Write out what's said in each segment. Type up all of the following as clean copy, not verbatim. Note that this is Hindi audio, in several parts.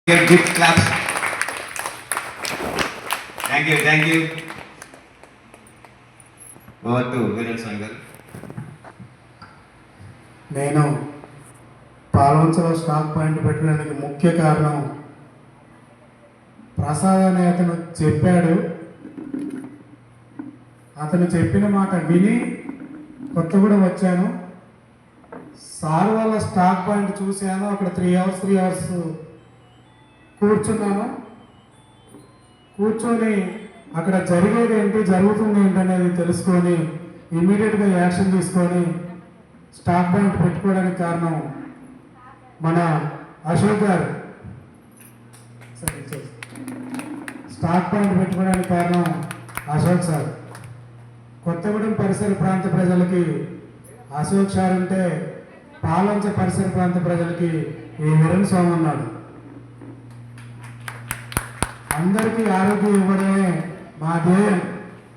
Good claps. Thank you. Over to Viral Sangal. నేను పాల్వంచలో స్టాక్ పాయింట్ పెట్టడానికి ముఖ్య కారణం ప్రసాద్ అనే అతను చెప్పాడు. అతను చెప్పిన మాట విని కొత్తగూడెం వచ్చాను. సార్ వాళ్ళ స్టాక్ పాయింట్ చూశాను. అక్కడ 3 అవర్స్ కూర్చున్నాను. కూర్చొని అక్కడ జరిగేది ఏంటి, జరుగుతుంది ఏంటి అనేది తెలుసుకొని ఇమ్మీడియట్గా యాక్షన్ తీసుకొని స్టాక్ పాయింట్ పెట్టుకోవడానికి కారణం మన అశోక్ గారు. స్టాక్ పాయింట్ పెట్టుకోవడానికి కారణం అశోక్ సార్. కొత్తగూడెం పరిసర ప్రాంత ప్రజలకి అశోక్ సార్ అంటే పాలంచ పరిసర ప్రాంత ప్రజలకి ఈ విరణ్ స్వామి ఉన్నాడు. అందరికీ ఆరోగ్యం ఇవ్వడమే మా ధ్యేయం.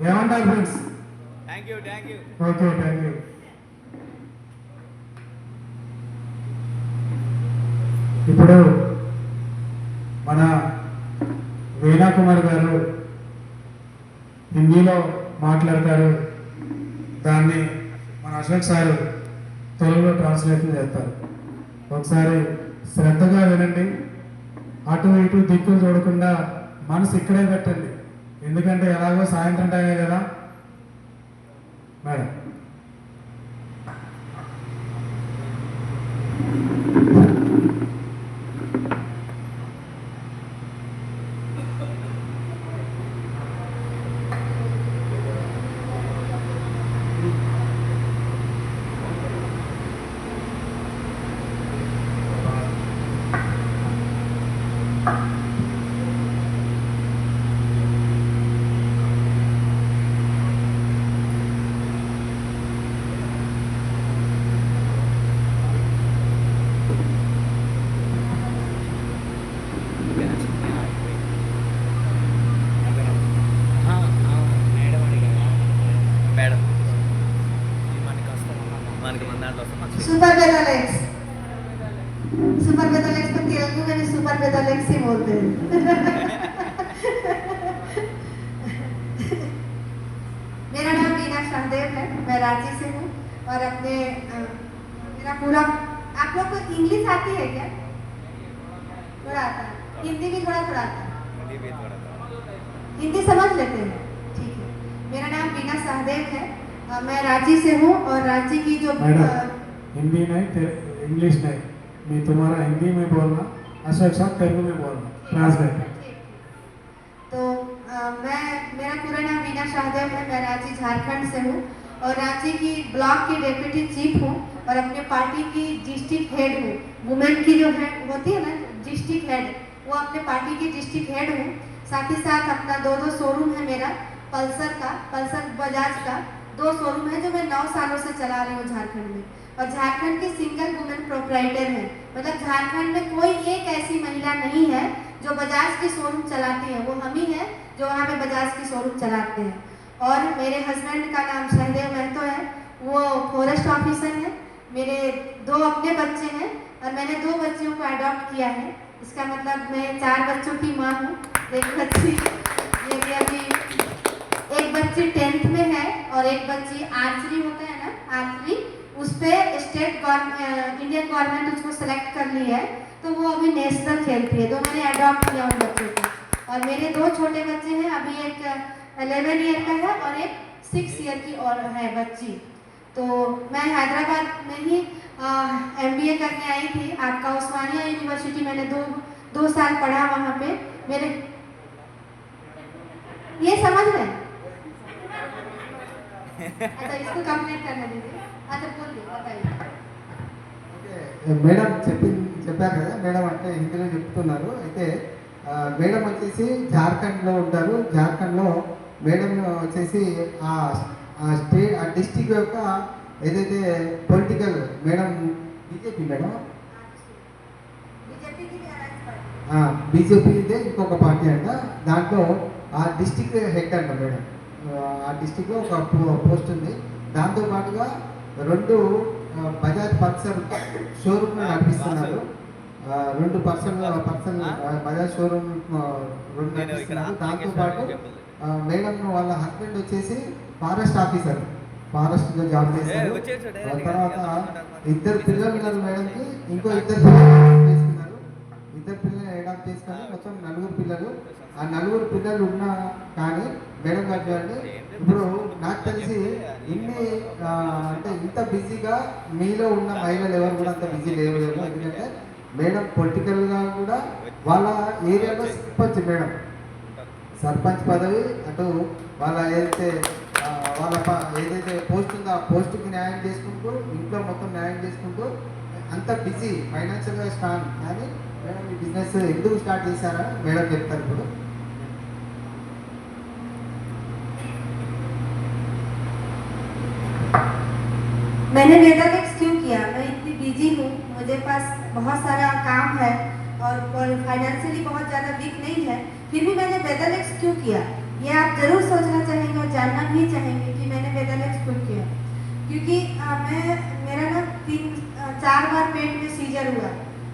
ఏమంటారు friends? Thank you okay, thank you. ఇప్పుడు మన వీణా కుమార్ గారు హిందీలో మాట్లాడతారు. దాన్ని మన అశోక్ సారు తెలుగులో ట్రాన్స్లేషన్ చేస్తారు. ఒకసారి శ్రద్ధగా వినండి. అటు ఇటు దిక్కులు చూడకుండా మనసు ఇక్కడే పెట్టండి. ఎందుకంటే ఎలాగో సాయంత్రం టైమే కదా మేడం. सुपर बेदालेक्स तो तेलुगु में भी सुपर बेदालेक्स ही बोलते हैं। मेरा नाम वीणा सहदेव है, मैं रांची से हूँ और अपने मेरा पूरा आप लोग को इंग्लिश आती है क्या? थोड़ा आता है, हिंदी भी थोड़ा आता है, हिंदी समझ लेते हैं, ठीक है। मेरा नाम वीणा सहदेव है, मैं रांची से हूँ और रांची की जो हिंदी नहीं, इंग्लिश नहीं, मैं तुम्हारा हिंदी में बोलना, अशोक साहब तेलुगु में बोलना, ट्रांसलेट। तो मेरा पूरा नाम वीणा सहदेव है, मैं रांची झारखंड से हूँ और रांची की ब्लॉक की डेप्यूटी चीफ हूँ और अपने पार्टी की डिस्ट्रिक्ट हेड हूँ। वुमेन की जो हेड होती है ना डिस्ट्रिक्ट हेड, वो अपने पार्टी की डिस्ट्रिक्ट हेड हूँ। साथ ही साथ अपना 2 शोरूम है मेरा, पल्सर बजाज का 2 शोरूम है जो मैं 9 सालों से चला रही हूँ झारखंड में। और झारखंड की सिंगल वुमेन प्रोप्राइटर है, मतलब झारखंड में कोई एक ऐसी महिला नहीं है जो बजाज की शोरूम चलाती है, वो हम ही हैं जो वहाँ पे बजाज की शोरूम चलाते हैं। और मेरे हस्बैंड का नाम सहदेव महतो है, वो फॉरेस्ट ऑफिसर है। मेरे 2 अपने बच्चे हैं और मैंने 2 बच्चियों को अडॉप्ट किया है। इसका मतलब मैं 4 बच्चों की माँ हूँ। एक बच्ची अभी एक बच्ची 10th में है और एक बच्ची आर्चरी होता है ना, आर्चरी उस पे स्टेट इंडियन गवर्नमेंट उसको सेलेक्ट कर ली है, तो वो अभी नेशनल खेलती है। तो मैंने अडॉप्ट किया उन बच्चों को। और मेरे 2 छोटे बच्चे हैं, अभी एक 11 ईयर का है और एक 6 ईयर की और है बच्ची। तो मैं हैदराबाद में ही MBA करने आई थी। आपका उस्मानिया यूनिवर्सिटी मैंने 2 साल पढ़ा वहाँ पे। मेरे ये समझ रहे हैं? अच्छा, इसको कंप्लीट करने दीजिए। अच्छा, बोलिए, बताइए। మేడం చెప్పారు కదా, మేడం అంటే హిందీలో చెప్తున్నారు. అయితే మేడం వచ్చేసి జార్ఖండ్లో ఉంటారు. జార్ఖండ్లో మేడం వచ్చేసి ఆ డిస్టిక్ యొక్క ఏదైతే పొలిటికల్ మేడం బీజేపీ మేడం బీజేపీదే ఇంకొక పార్టీ అంట, దాంట్లో ఆ డిస్టిక్ హెడ్ అంట మేడం. ఆ డిస్టిక్లో ఒక పోస్ట్ ఉంది. దాంతోపాటుగా 2 బజాజ్ పల్సర్ షోరూమ్ నడిపిస్తున్నారు. రెండు పర్సనల్ బజాజ్ షోరూమ్ రెండు నడిపిస్తున్నారు. దాంతోపాటు మేడం వాళ్ళ హస్బెండ్ వచ్చేసి ఫారెస్ట్లో జాబ్ చేస్తారు. తర్వాత ఇద్దరు పిల్లలు ఉన్నారు మేడంకి, ఇంకో ఇద్దరు పిల్లలు చేసుకున్నారు. ఇద్దరు పిల్లలు అడాప్ట్ చేసుకొని మొత్తం 4 పిల్లలు. ఆ 4 పిల్లలు ఉన్నా కానీ మేడం గారు చూడండి, ఇప్పుడు నాకు తెలిసి ఇన్ని అంటే ఇంత బిజీగా మీలో ఉన్న మహిళలు ఎవరు కూడా అంత బిజీ లేవు. ఎందుకంటే మేడం పొలిటికల్గా కూడా వాళ్ళ ఏరియాలో సర్పంచ్ పదవి, అటు వాళ్ళ ఏదైతే పోస్ట్ ఉందో ఆ పోస్ట్కి న్యాయం చేసుకుంటూ, ఇంట్లో మొత్తం న్యాయం చేసుకుంటూ అంత బిజీ, ఫైనాన్షియల్గా స్ట్రాంగ్. కానీ మేడం ఈ బిజినెస్ ఎందుకు స్టార్ట్ చేశారా మేడం చెప్తారు ఇప్పుడు. मैंने वेदालेक्स क्यों किया? मैं इतनी बिजी हूँ, मुझे पास बहुत सारा काम है और फाइनेंशियली बहुत ज़्यादा वीक नहीं है, फिर भी मैंने वेदालेक्स क्यों किया ये आप जरूर सोचना चाहेंगे और जानना भी चाहेंगे कि मैंने वेदालेक्स क्यों किया। क्योंकि मेरा ना 3-4 बार पेट में सीजर हुआ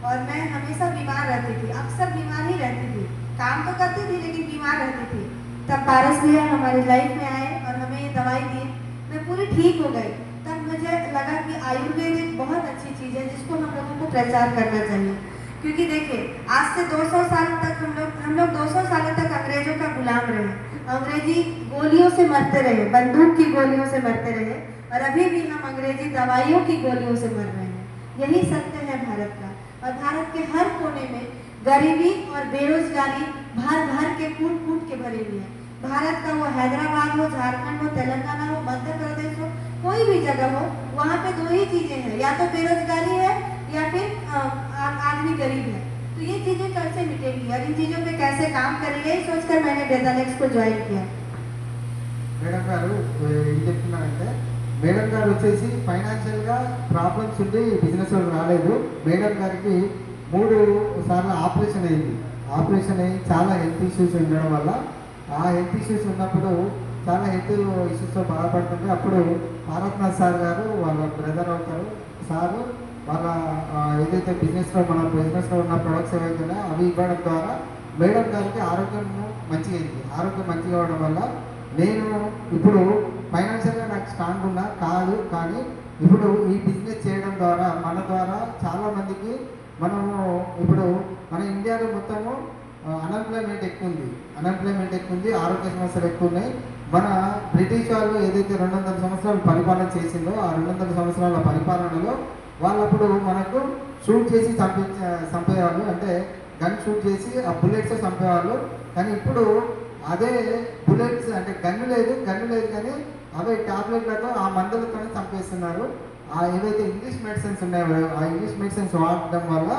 और मैं हमेशा बीमार रहती थी, अक्सर बीमार ही रहती थी। काम तो करती थी लेकिन बीमार रहती थी। तब पारस भैया हमारी लाइफ में आए और हमें ये दवाई दी, मैं पूरी ठीक हो गई। तब मुझे लगा कि आयुर्वेद एक बहुत अच्छी चीज़ है जिसको हम लोगों को प्रचार करना चाहिए। क्योंकि देखिए आज से 200 साल तक हम लोग 200 साल तक अंग्रेजों का गुलाम रहे, अंग्रेजी गोलियों से मरते रहे, बंदूक की गोलियों से मरते रहे और अभी भी हम अंग्रेजी दवाइयों की गोलियों से मर रहे हैं। यही सत्य है भारत का। और भारत के हर कोने में गरीबी और बेरोजगारी भर भर के कूट के भरी हुई है। भारत का वो हैदराबाद हो, झारखंड हो, तेलंगाना हो, मध्य प्रदेश हो, कोई भी जगह हो, वहाँ पे 2 ही चीज़ें हैं, या तो बेरोजगारी है या फिर आदमी गरीब है। तो ये चीज़ें कैसे मिटेंगी और इन चीज़ों पे कैसे काम करेंगे, यही सोचकर मैंने वेदालेक्स को ज्वाइन किया। మేడం గారు ఏం చెప్తున్నారంటే, మేడం గారు వచ్చేసి ఫైనాన్షియల్గా ప్రాబ్లమ్స్ ఉండి బిజినెస్ రాలేదు. మేడం గారికి 3 సార్లు ఆపరేషన్ అయ్యి చాలా హెల్త్ ఇష్యూస్ ఉండడం వల్ల, ఆ హెల్త్ ఇష్యూస్ ఉన్నప్పుడు చాలా హెల్త్ ఇష్యూస్తో బాధపడుతుంటే అప్పుడు భారత్నాథ్ సార్ గారు వాళ్ళ బ్రదర్ అవుతారు సారు, వాళ్ళ ఏదైతే బిజినెస్లో ఉన్న ప్రొడక్ట్స్ ఏవైతే ఉన్నాయో అవి ఇవ్వడం ద్వారా మేడం గారికి ఆరోగ్యం మంచిగా అవ్వడం వల్ల నేను ఇప్పుడు ఫైనాన్షియల్గా నాకు స్ట్రాంగ్ ఉన్నా కాదు, కానీ ఇప్పుడు ఈ బిజినెస్ చేయడం ద్వారా మన ద్వారా చాలామందికి ఇప్పుడు మన ఇండియాలో మొత్తము అన్ఎంప్లాయ్మెంట్ ఎక్కువ ఉంది, ఆరోగ్య సమస్యలు ఎక్కువ ఉన్నాయి. మన బ్రిటిష్ వాళ్ళు ఏదైతే 200 సంవత్సరాలు పరిపాలన చేసిందో ఆ 200 సంవత్సరాల పరిపాలనలో వాళ్ళప్పుడు మనకు షూట్ చేసి చంపేవాళ్ళు, అంటే గన్ షూట్ చేసి ఆ బుల్లెట్స్ చంపేవాళ్ళు. కానీ ఇప్పుడు అదే బుల్లెట్స్ అంటే గన్ను లేదు కానీ అవే టాబ్లెట్లతో ఆ మందులతోనే చంపేస్తున్నారు. ఆ ఏవైతే ఇంగ్లీష్ మెడిసిన్స్ ఉన్నాయో ఆ ఇంగ్లీష్ మెడిసిన్స్ వాడడం వల్ల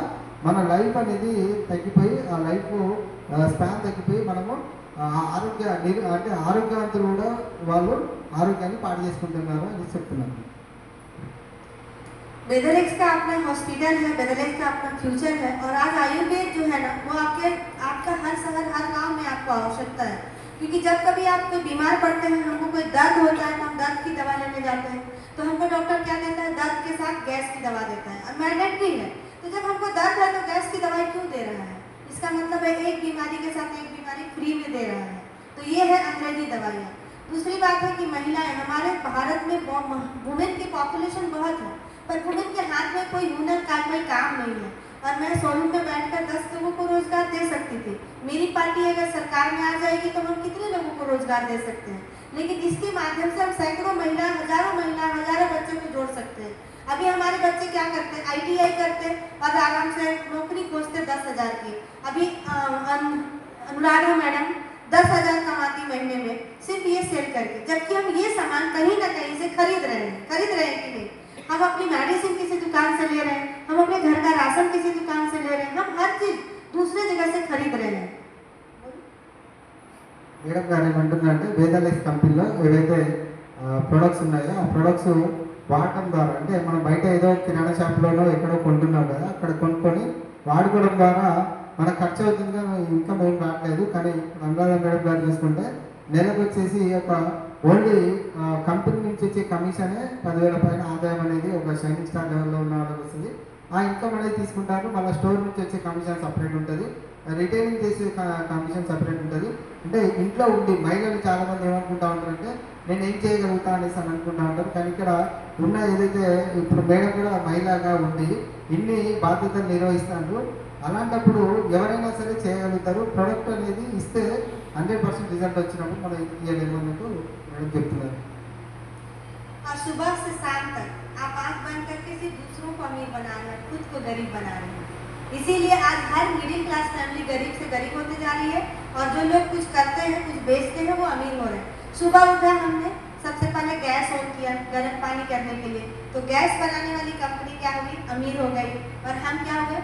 మన లైఫ్ అనేది తగ్గిపోయి, ఆ లైఫ్ స్పాన్ తగ్గిపోయి మనము ఆరోగ్యవంతులు కూడా వాళ్ళు ఆరోగ్యాన్ని పాడు చేసుకుంటున్నారు అని చెప్తున్నారు. वेदालेक्स का अपना हॉस्पिटल है, वेदालेक्स का अपना फ्यूचर है और आज आयुर्वेद जो है ना वो आपका हर शहर हर गांव में आपको आवश्यकता है। क्योंकि जब कभी आप कोई बीमार पड़ते हैं, हमको कोई दर्द होता है तो हम दर्द की दवा लेने जाते हैं, तो हमको डॉक्टर क्या देता है, दर्द के साथ गैस की दवा देता है और मैंडेटरी है। तो जब हमको दर्द है तो गैस की दवाई क्यों दे रहा है? इसका मतलब है एक बीमारी के साथ एक बीमारी फ्री में दे रहा है। तो ये है अंग्रेजी दवाइयाँ। दूसरी बात है कि महिलाएं, हमारे भारत में वुमेन की पॉपुलेशन बहुत है पर वुमेन के हाथ में कोई हुनर का कोई काम नहीं है। और मैं शोरूम में बैठकर 10 लोगों को रोजगार दे सकती थी। मेरी पार्टी अगर सरकार में आ जाएगी तो हम कितने लोगों को रोजगार दे सकते हैं, लेकिन इसके माध्यम से हम सैकड़ों महिला, हजारों बच्चों को जोड़ सकते हैं। अभी हमारे बच्चे क्या करते हैं, ITI करते हैं और आराम से नौकरी खोजते 10,000 की। अभी अनुराधा मैडम 10,000 कमाती महीने में सिर्फ ये सेल करके, जबकि हम ये सामान कहीं ना कहीं से खरीद रहे हैं कि नहीं। हम अपनी मेडिसिन किसी दुकान से ले रहे हैं, हम अपने घर का राशन किसी दुकान से ले रहे हैं, हम हर चीज दूसरे जगह से खरीद रहे हैं। మేడం గారు ఏమంటున్నారంటే, వేదాలెక్స్ కంపెనీలో ఏవైతే ప్రొడక్ట్స్ ఉన్నాయో ఆ ప్రొడక్ట్స్ వాడటం ద్వారా, అంటే మనం బయట ఏదో కిరాణా షాప్లోనో ఎక్కడో కొంటున్నాం కదా, అక్కడ కొనుక్కొని వాడుకోవడం ద్వారా మనకు ఖర్చు అవుతుంది కానీ ఇన్కమ్ ఏం రావట్లేదు. కానీ అనురాధ మేడం గారు చూసుకుంటే నెలకు వచ్చేసి ఒక ఓన్లీ కంపెనీ నుంచి వచ్చే కమిషనే 10,000 పైన ఆదాయం అనేది ఒక షైనింగ్ స్టార్ లెవెల్లో ఉన్న వాళ్ళకి వస్తుంది. ఆ ఇన్కమ్ అనేది తీసుకుంటారు. మళ్ళీ స్టోర్ నుంచి వచ్చే కమిషన్ సపరేట్ ఉంటుంది, రిటైలింగ్ చేసే కమిషన్ సపరేట్ ఉంటుంది. అంటే ఇంట్లో ఉండి మహిళలు చాలామంది ఏమనుకుంటా ఉంటారంటే నేను ఏం చేయగలుగుతా అనేసి అని అనుకుంటా ఉంటారు. కానీ ఇక్కడ ఉన్న ఏదైతే ఇప్పుడు మేడం కూడా మహిళగా ఉండి ఇన్ని బాధ్యతలు నిర్వహిస్తారు. అలాంటప్పుడు ఎవరైనా సరే చేయగలుగుతారు. ప్రోడక్ట్ అనేది ఇస్తే 100% రిజల్ట్ వచ్చినప్పుడు మనం ఇవ్వలేము అన్నట్టు మేడం చెప్తున్నారు. और सुबह से शाम तक आप आँख बंद करके सिर्फ दूसरों को अमीर बना रहे हैं, खुद को गरीब बना रहे हैं। इसीलिए आज हर मिडिल क्लास फैमिली गरीब से गरीब होते जा रही है, और जो लोग कुछ करते हैं, कुछ बेचते हैं, वो अमीर हो रहे हैं। सुबह उठा हमने सबसे पहले गैस ऑन किया गर्म पानी करने के लिए, तो गैस बनाने वाली कंपनी क्या हुई, अमीर हो गई, और हम क्या हुए,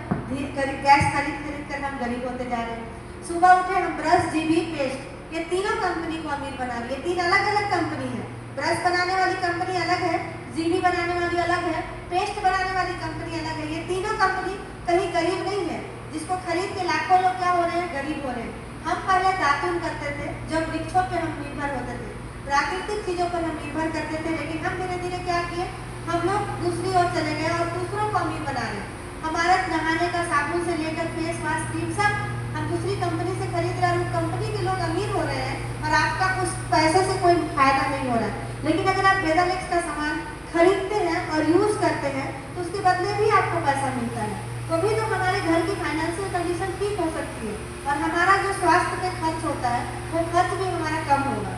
गैस खरीद खरीद कर हम गरीब होते जा रहे हैं। सुबह उठे हम ब्रश, जीबी, पेस्ट, ये तीनों कंपनी को अमीर बना रही है। तीन अलग अलग कंपनी है, ब्रश बनाने वाली कंपनी अलग है, जीबी बनाने वाली अलग है, पेस्ट बनाने वाली कंपनी अलग है। ये तीनों कंपनी कहीं गरीब नहीं है, जिसको खरीद के लाखों लोग क्या हो रहे हैं, गरीब हो रहे हैं। हम पहले दातुन करते थे, जब वृक्षों पे हम निर्भर होते थे, प्राकृतिक चीजों पर हम निर्भर करते थे, लेकिन हम धीरे धीरे क्या किए, हम लोग दूसरी ओर चले गए और दूसरों को अमीर बना रहे हैं। हमारा नहाने का साबुन से लेकर फेस मास्क, क्रीम सब हम दूसरी कंपनी से खरीद रहे हैं, उस कंपनी के लोग अमीर हो रहे हैं और आपका उस पैसे से कोई फायदा नहीं हो रहा है। लेकिन अगर आप बेदालेक्स का सामान खरीदते हैं और यूज करते हैं तो उसके बदले भी आपको पैसा मिलता है, तो भी तो हमारे घर की फाइनेंशियल कंडीशन ठीक हो सकती है, और हमारा जो स्वास्थ्य पे खर्च होता है वो खर्च भी हमारा कम होगा।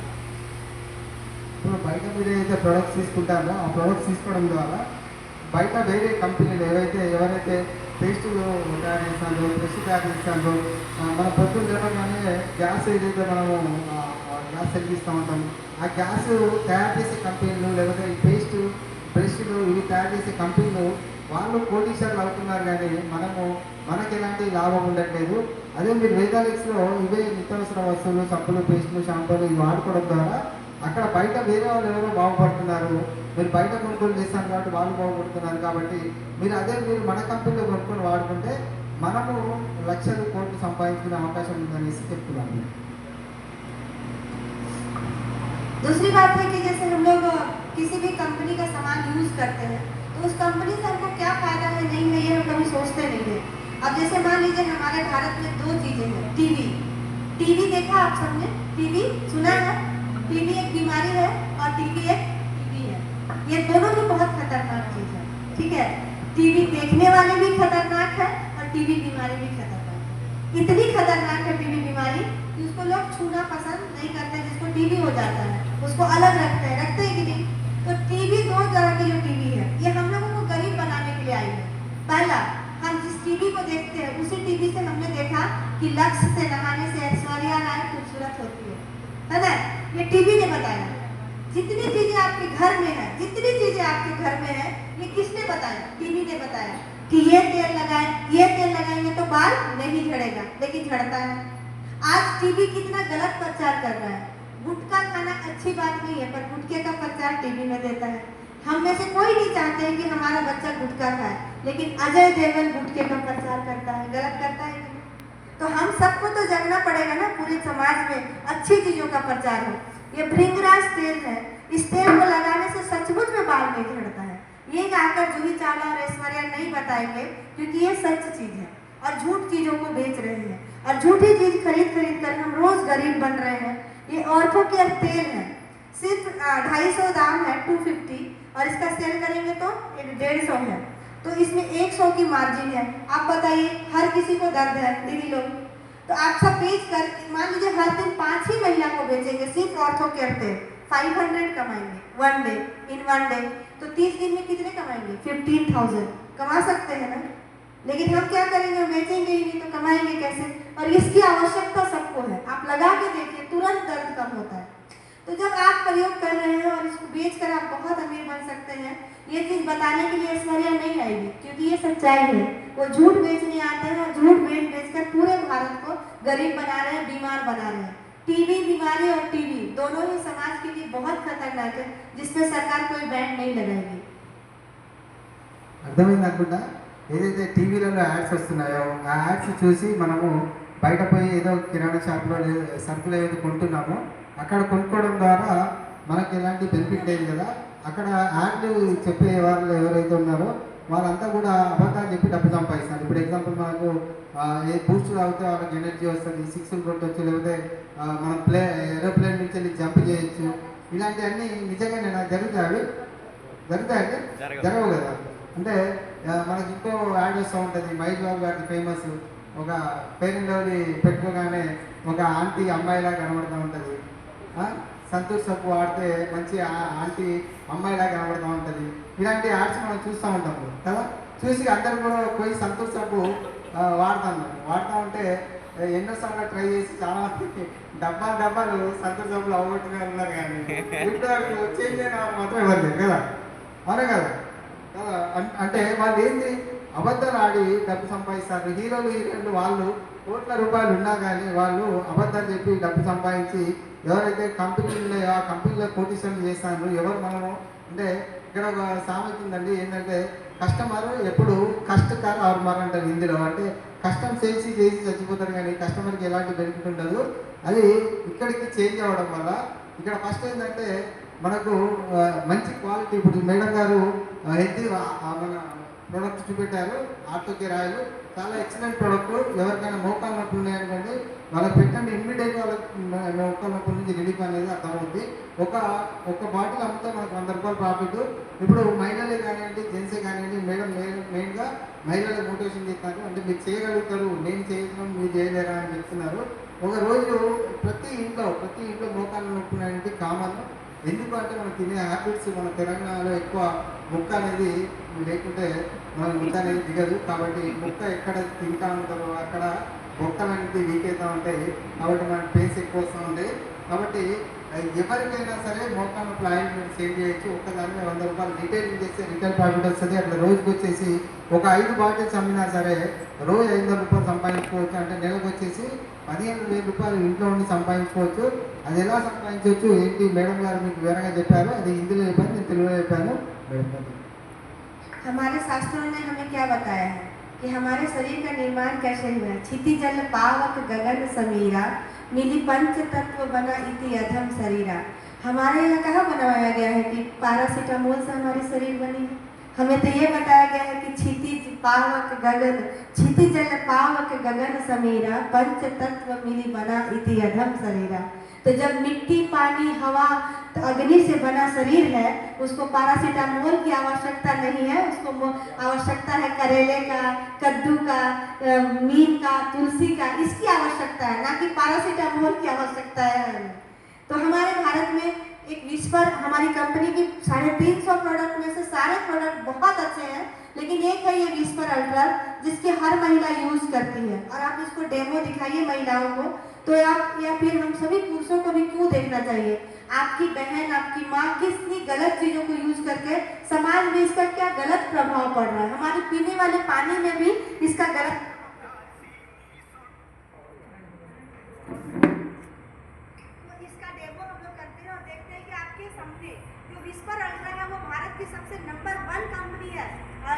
ఇప్పుడు బయట మీరు ఏదైతే ప్రొడక్ట్స్ తీసుకుంటారో ఆ ప్రొడక్ట్స్ తీసుకోవడం ద్వారా బయట వేరే కంపెనీలు ఎవరైతే పేస్ట్ తయారు చేస్తారో, బ్రష్ తయారు చేస్తారో, మన పొద్దున్న జరగగానే గ్యాస్ ఏదైతే మనము గ్యాస్ వెలిగిస్తూ ఉంటాం, ఆ గ్యాస్ తయారు చేసే కంపెనీలు లేకపోతే ఈ పేస్ట్ బ్రష్లు ఇవి తయారు చేసే కంపెనీలు వాళ్ళు కోటీశ్వర్లు అవుతున్నారు, కానీ మనకి ఎలాంటి లాభం ఉండట్లేదు. అదే మీరు వేదాలిక్స్లో ఇవే నిత్యావసర వస్తువులు, సబ్బులు, పేస్టులు, షాంపూలు ఇవి వాడుకోవడం ద్వారా అక్కడ బయట వేరే వాళ్ళు ఎవరో బాగుపడుతున్నారు. మీరు బయట కొనుగోలు చేస్తారు కాబట్టి వాళ్ళు బాగుపడుతున్నారు. కాబట్టి మీరు మన కంపెనీలో కొనుక్కొని వాడుకుంటే మనము లక్షలు కోట్లు సంపాదించుకునే అవకాశం ఉందనేసి చెప్తున్నాను. दूसरी बात है कि जैसे हम लोग किसी भी कंपनी का सामान यूज करते हैं तो उस कंपनी से हमको क्या फायदा है, नहीं है, ये हम कभी सोचते नहीं है। अब जैसे मान लीजिए हमारे भारत में दो चीजें हैं, टीवी देखा आप सबने, टीवी सुना है, टीवी एक बीमारी है और टीवी है। ये दोनों ही बहुत खतरनाक चीज है, ठीक है। टीवी देखने वाले भी खतरनाक है और टीवी बीमारी भी खतरनाक है। इतनी खतरनाक है टीवी बीमारी कि उसको लोग छूना पसंद नहीं करते, जिसको टीवी हो जाता है उसको अलग रखते हैं कि नहीं। तो टीवी दो तरह की जो टीवी है ये हम लोगों को गरीब बनाने के लिए आई है। पहला, हम जिस टीवी को देखते हैं उसी टीवी से हमने देखा कि लक्स से नहाने से ऐश्वर्या राय खूबसूरत होती है ना, ये टीवी ने बताया। जितनी चीजें आपके घर में है, जितनी चीजें आपके घर में है, ये किसने बताया, टीवी ने बताया कि ये तेल लगाएंगे तो बाल नहीं झड़ेगा, लेकिन झड़ता है। आज टीवी कितना गलत प्रचार कर रहा है। गुटखा खाना अच्छी बात नहीं है, पर गुटखे का प्रचार टीवी में देता है। हम में से कोई नहीं चाहते हैं कि हमारा बच्चा गुटखा खाए, लेकिन अजय देवगन गुटखे का प्रचार करता है, गलत करता है। तो हम सबको तो जगना पड़ेगा ना, पूरे समाज में अच्छी चीजों का प्रचार हो। ये भृंगराज तेल है, इस तेल को लगाने से सचमुच में बाल नहीं झड़ता है। ये आकर जूही चावला और ऐश्वर्या नहीं बताएंगे, क्योंकि ये सच चीज है और झूठ चीजों को बेच रहे हैं, और झूठी चीज खरीद कर हम रोज गरीब बन रहे हैं। ये ऑर्थो केयर तेल है, सिर्फ 250 दाम है, 250, और इसका सेल करेंगे तो 150 है, तो इसमें 100 की मार्जिन है। आप बताइए, हर किसी को दर्द है दीदी लोग, तो आप सब बेच कर मान लीजिए हर दिन 5 ही महिला को बेचेंगे सिर्फ ऑर्थो केयर तेल, 500 कमाएंगे इन वन डे, तो 30 दिन में कितने कमाएंगे, 15,000 कमा सकते हैं ना। लेकिन हम क्या करेंगे, बेचेंगे ही नहीं तो कमाएंगे कैसे। और इसकी आवश्यकता सबको है, आप लगा के देखिए तुरंत दर्द कम होता है। तो जब आप प्रयोग कर रहे हैं और इसको बेचकर आप बहुत अमीर बन सकते हैं, ये चीज बताने के लिए ऐश्वर्या नहीं आएगी, क्योंकि ये सच्चाई है। वो झूठ बेचने आते हैं और झूठ बेच कर पूरे भारत को गरीब बना रहे हैं, बीमार बना रहे हैं। टीवी बीमारी और टीवी दोनों ही समाज के लिए बहुत खतरनाक है, जिसमें सरकार कोई बैंड नहीं लगाएगी। అర్థమైంది అనుకుంటా. ఏదైతే టీవీలలో యాడ్స్ వస్తున్నాయో ఆ యాడ్స్ చూసి మనము బయట పోయి ఏదో కిరాణా షాప్లో సరుకులు ఏదైతే కొంటున్నామో అక్కడ కొనుక్కోవడం ద్వారా మనకి ఎలాంటి బెనిఫిట్ లేదు కదా. అక్కడ యాడ్ చెప్పే వాళ్ళు ఎవరైతే ఉన్నారో వాళ్ళంతా కూడా అబద్ధాలు చెప్పి డబ్బు సంపాదిస్తారు. ఇప్పుడు ఎగ్జాంపుల్ మనకు ఏ బూస్ట్ తాగితే వాళ్ళకి ఎనర్జీ వస్తుంది, సిక్స్లు కొట్టవచ్చు, లేకపోతే మనం ఏరోప్లేన్ నుంచి వెళ్ళి జంప్ చేయొచ్చు. ఇలాంటివన్నీ నిజంగా నేను జరుగుతాయి జరుగుతాయంటే జరగవు కదా. అంటే మనకి ఇంకో యాడ్ వస్తూ ఉంటుంది, మహేష్ బాబు గారికి ఫేమస్, ఒక ఫెయిర్ అండ్ లవ్లీ పెట్టుకోగానే ఒక ఆంటీ అమ్మాయిలా కనబడుతూ ఉంటుంది, సంతూర్ సబ్బు వాడితే మంచి ఆంటీ అమ్మాయిలా కనబడుతూ ఉంటుంది. ఇలాంటి యాడ్స్ మనం చూస్తూ ఉంటాము కదా. చూసి అందరూ కూడా పోయి సంతూర్ సబ్బు వాడుతూ ఉంటే ఎన్నోసార్లు ట్రై చేసి చాలా మంది డబ్బాలు సంతూర్ సబ్బులు అవగొట్టుగా ఉన్నారు, కానీ ఇప్పుడు చేంజ్ అయిన మాత్రం ఇవ్వలేదు కదా. అవునే కదా. అంటే వాళ్ళు ఏంటి అబద్ధాలు ఆడి డబ్బు సంపాదిస్తారు. హీరోయిన్లు వాళ్ళు కోట్ల రూపాయలు ఉన్నా కానీ వాళ్ళు అబద్ధాలు చెప్పి డబ్బు సంపాదించి ఎవరైతే కంపెనీలు ఆ కంపెనీలో కోటీశ్వరులు చేస్తారో ఎవరు మనము అంటే ఇక్కడ ఒక సామెత ఉందండి, ఏంటంటే కస్టమర్ ఎప్పుడు కష్టకారు అవమానం అంటారు హిందీలో. అంటే కష్టం చేసి చచ్చిపోతారు కానీ కస్టమర్కి ఎలాంటి బెనిఫిట్ ఉండదు. అది ఇక్కడికి చేంజ్ అవ్వడం వల్ల ఇక్కడ ఫస్ట్ ఏంటంటే మనకు మంచి క్వాలిటీ. ఇప్పుడు మేడం గారు హెల్తీ మన ప్రోడక్ట్ చూపెట్టారు, ఆర్టో కేర్ ఆయిల్ చాలా ఎక్సలెంట్ ప్రోడక్ట్. ఎవరికైనా మోకాలు నొప్పులు ఉన్నాయనుకోండి వాళ్ళకి పెట్టండి, ఇమ్మీడియట్గా వాళ్ళకి మోకాలు నొప్పుల నుంచి రిలీఫ్ అనేది అర్థమవుతుంది. ఒక బాటిల్ అమ్మితే మనకు 100 రూపాయలు ప్రాఫిట్. ఇప్పుడు మహిళలే కానివ్వండి, జెంట్సే కానివ్వండి, మేడం మెయిన్గా మహిళలకు మోటివేషన్ చేస్తున్నారు. అంటే మీరు చేయగలుగుతారు, నేను చేయగలను, మీరు చేయలేరా అని చెప్తున్నారు. ఒక రోజు ప్రతి ఇంట్లో మోకాలు నొప్పులు అనేది కామన్. ఎందుకంటే మనం తినే హ్యాబిట్స్, మన తెలంగాణలో ఎక్కువ ముక్క అనేది లేకుంటే మన ముక్క అనేది దిగదు. కాబట్టి ముక్క ఎక్కడ తింటా ఉంటారో అక్కడ మొక్కలు అనేది వీక్ అవుతూ ఉంటాయి. కాబట్టి మనకి పెయిన్స్ ఎక్కువ వస్తూ ఉంటాయి. కాబట్టి ఎవరికైనా సరే మోకాళ్ళ ఆయిల్ మీరు సేల్ చేయొచ్చు. ఒక్కదాన్ని 100 రూపాయలు రిటైలింగ్ చేస్తే రిటైల్ ప్రాఫిట్ వస్తుంది. అట్లా రోజుకి వచ్చేసి ఒక 5 బాటిల్స్ అమ్మినా సరే రోజు 500 రూపాయలు సంపాదించుకోవచ్చు. అంటే నెలకు వచ్చేసి 15,000 రూపాయలు ఇంట్లో ఉండి సంపాదించుకోవచ్చు. అది ఎలా సంపాదించవచ్చు ఏంటి మేడం గారు మీకు వివరంగా చెప్పారు. అది హిందీలో చెప్పాను, నేను తెలుగులో చెప్పాను. हमारे शास्त्रों ने हमें क्या बताया है कि हमारे शरीर का निर्माण कैसे हुआ है। क्षिति जल पावक गगन समीरा, मिली पंच तत्व बना इति अधम शरीरा। हमारे यहाँ कहाँ बनाया गया है कि पैरासीटामोल से हमारी शरीर बनी है। हमें तो ये बताया गया है कि क्षितिज जल पावक गगन समीरा, पंच तत्व मिली बना इति अधम शरीरा। तो जब मिट्टी, पानी, हवा, तो अग्नि से बना शरीर है, उसको पैरासीटामोल की आवश्यकता नहीं है। उसको आवश्यकता है करेले का, कद्दू का, नीम का, तुलसी का, इसकी आवश्यकता है, ना कि पैरासीटामोल की आवश्यकता है। तो हमारे भारत में एक विस्पर हमारी कंपनी की 350 प्रोडक्ट में से सारे प्रोडक्ट बहुत अच्छे हैं, लेकिन एक है ये विस्पर अल्ट्रा जिसकी हर महिला यूज करती है। और आप इसको डेमो दिखाइए महिलाओं को, तो आप या फिर हम सभी पुरुषों को भी क्यों देखना चाहिए। आपकी बहन, आपकी माँ कितनी गलत चीजों को यूज करके समाज में इसका क्या गलत प्रभाव पड़ रहा है। हमारे पीने वाले पानी में भी इसका गलत की सबसे नंबर 1 कंपनी है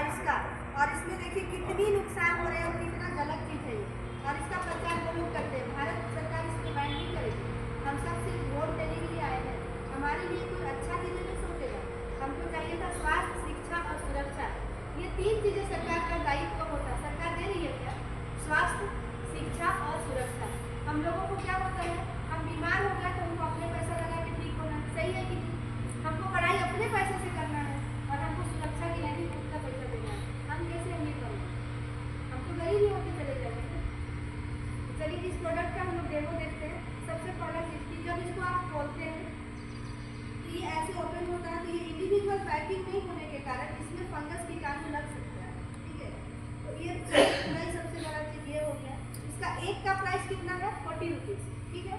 इसका। और इसमें देखिए कितनी नुकसान हो रहे हैं और कितना गलत चीज है ये। और इसका प्रचार वो लोग करते हैं, भारत सरकार इसको बैन नहीं करेगी। हम सब सिर्फ वोट देने के लिए आए हैं, हमारे लिए कोई अच्छा चीज़ें नहीं सोचेगा। हमको चाहिए था स्वास्थ्य, शिक्षा और सुरक्षा। ये 3 चीज़ें सरकार का दायित्व होता है। सरकार दे रही है क्या? स्वास्थ्य, शिक्षा और सुरक्षा। हम लोगों को क्या होता है, हम बीमार हो गए तो हमको अपने पैसा लगा के ठीक होना, सही है कि हमको पढ़ाई अपने पैसे से करना है और हमको सुरक्षा के लिए भी खुद का पैसा देना है। हम कैसे अमीर बनेंगे? हम तो गरीब ही होते चले जाएंगे। चलिए इस प्रोडक्ट का हम लोग डेमो देखते हैं। सबसे पहला चीज कि जब इसको आप खोलते हैं तो ये ऐसे ओपन होता है, तो ये इंडिविजुअल पैकिंग नहीं होने के कारण इसमें फंगस कीटाणु लग सकता है। ठीक है, तो ये सबसे बड़ा चीज ये हो गया। इसका एक का प्राइस कितना है? 40 रुपीज़। ठीक है,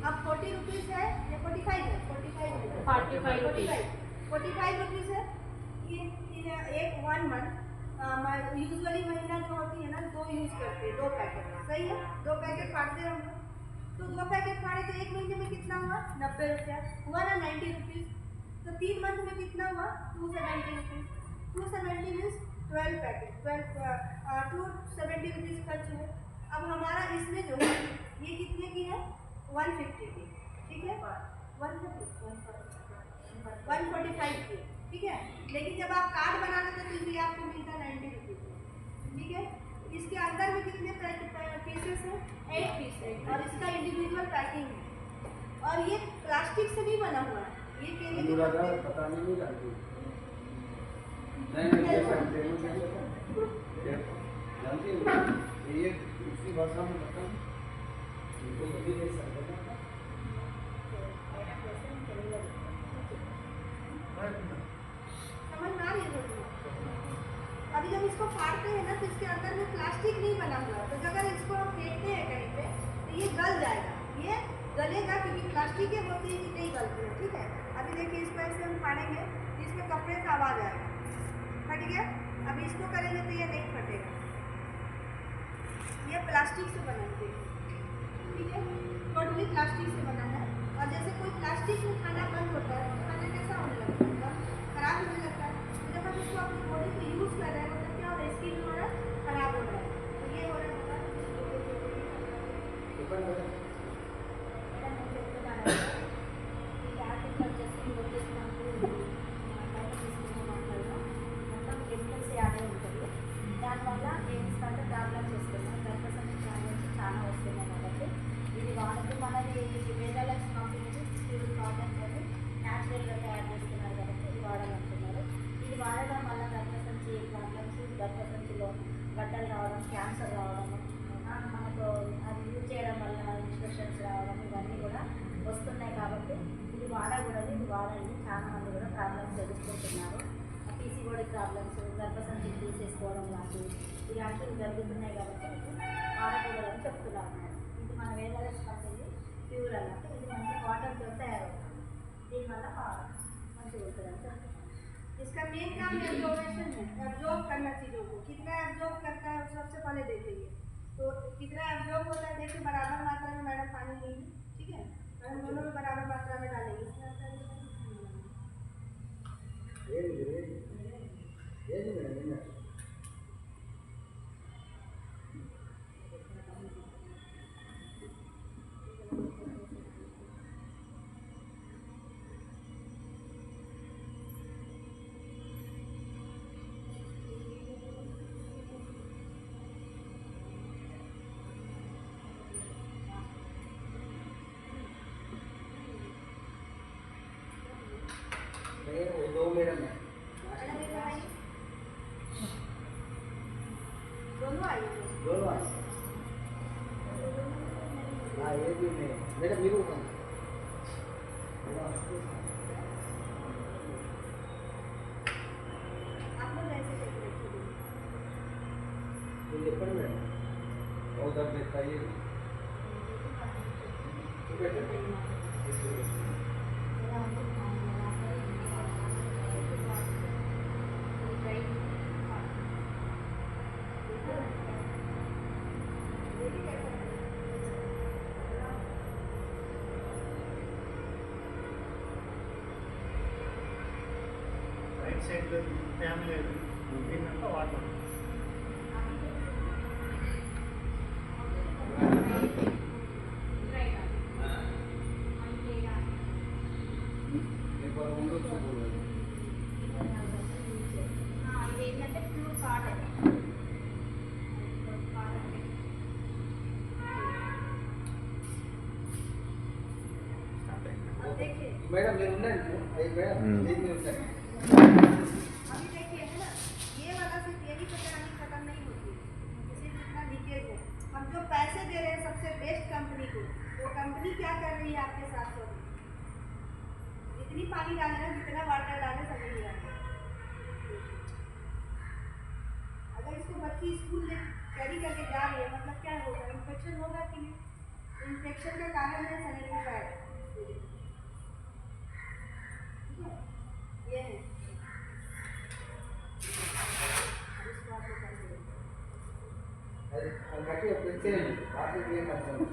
अब 40 रुपीज़ है या 45 है? 45 रुपीज़ है। ये एक 1 मंथ यूजुअली महिला जो होती है ना 2 यूज करते हैं, 2 पैकेट। सही है, 2 पैकेट फाड़ते हैं हम लोग। तो 2 पैकेट फाड़े तो 1 महीने में कितना हुआ? 90 रुपया हुआ ना, 90 रुपीज़। तो 3 मंथ में कितना हुआ? 270 रुपीज़। 270 मीन्स 12 पैकेट, 270 रुपीज़ खर्च हुए। अब हमारा इसमें जो है ये कितने की है? 150 की। ठीक है, 145 की। ठीक है। लेकिन जब आप कार्ड बना लेते तो ये आपको मिलता 90 रुपीज़, ठीक है। इसके अंदर में कितने पीसेस हैं? 8 पीस है, और इसका इंडिविजुअल पैकिंग है, और ये प्लास्टिक से नहीं बना हुआ है, ये केले के पता नहीं जानती ये दूसरी भाषा में बताऊं इनको सभी देख सकते हैं। समझ में आ रही है? अभी जब इसको फाड़ते हैं ना तो इसके अंदर में प्लास्टिक नहीं बना हुआ, तो अगर इसको हम फेंकते हैं कहीं पे तो ये गल जाएगा, ये गलेगा क्योंकि प्लास्टिक ये होती है कि नहीं गलती है, ठीक है। अभी देखिए इसको ऐसे हम फाड़ेंगे तो इसमें कपड़े का आवाज़ आएगा, फट गया। अभी इसको करेंगे तो ये नहीं फटेगा, ये प्लास्टिक से बना है, ठीक है, टोटली प्लास्टिक से बना है। और जैसे कोई प्लास्टिक में खाना बंद होता है तो खाना कैसा होने लगता है? खराब होने लगता है। तो जब हम इसको अपनी बॉडी पे यूज़ कर रहे हैं तो क्या हो रहा है? स्किन हमारा खराब हो रहा है, तो ये हो रहा है దానివల్ల ఏమిస్తుంటే ప్రాబ్లమ్స్ వస్తున్నాయి, గర్భసంచి ప్రాబ్లమ్స్ చాలా వస్తున్నాయి. కాబట్టి ఇది వాడద్దు. మనది వేదాలక్స్ కంపెనీ ప్యూర్ కాటన్ అని న్యాచురల్గా తయారు చేస్తున్నారు కాబట్టి ఇది వాడాలంటున్నారు. ఇది వాడడం వల్ల గర్భసంచి ప్రాబ్లమ్స్, గర్భసంచిలో గడ్డలు రావడం, క్యాన్సర్ రావడం, మనకు అది యూజ్ చేయడం వల్ల ఇన్ఫెక్షన్స్ రావడం ఇవన్నీ కూడా వస్తున్నాయి. కాబట్టి ఇది వాడకూడదు, ఇది వాడండి. చాలా మంది కూడా ప్రాబ్లమ్స్ ఎదుర్కొంటున్నారు. పీసీఓడి ప్రాబ్లమ్స్, గర్భసంచి తీసేసుకోవడం ఇలాంటివి జరుగుతున్నాయి. కాబట్టి వాడకూడదని చెప్తున్నారు. ఇది మన వేదాలక్స్ కంపెనీ ప్యూర్ అన్నట్టు, ఇది మంచి కాటన్తో తయారవుతుంది. దీనివల్ల మంచిగా ఉంటుందని చెప్తున్నారు. इसका मेन काम एब्जॉर्बेशन है, एब्जॉर्ब करना चीज़ों को। कितना एब्जॉर्ब करता है सबसे पहले देखेंगे, तो कितना एब्जॉर्ब होता है देखिए। बराबर मात्रा में मैडम पानी लेंगे, ठीक है, हम दोनों में बराबर मात्रा में डालेंगे। दो मैडम है, दोनों आइए। दोनों आए। हाँ ये भी नहीं मैडम मेरे को आप लोग ऐसे देखिए, ये पर मैडम और दब देता ये రైట్ సైడ్ ఫ్యామిలీ దీన్నంతా వాడతాం. ఏంటంటే ప్యూర్ కాటన్. देखिए मैडम ये उन्नत एक मैडम एक मिनट अभी देखिए है ना, ये वाला सिर्फ यही कचरानी खत्म नहीं होती है, सिर्फ इतना लीकेज है। हम जो पैसे दे रहे हैं सबसे बेस्ट कंपनी को, वो कंपनी क्या कर रही है आपके साथ? सौ जितनी पानी डाले ना, जितना वाटर डाले सब नहीं डाले। अगर इसको बच्ची स्कूल में कैरी करके जा रही है मतलब क्या होगा? इन्फेक्शन होगा कि नहीं? इन्फेक्शन का कारण है सैनिटरी पैड, ये है। अंकटी पेंचे बात ये करता हूं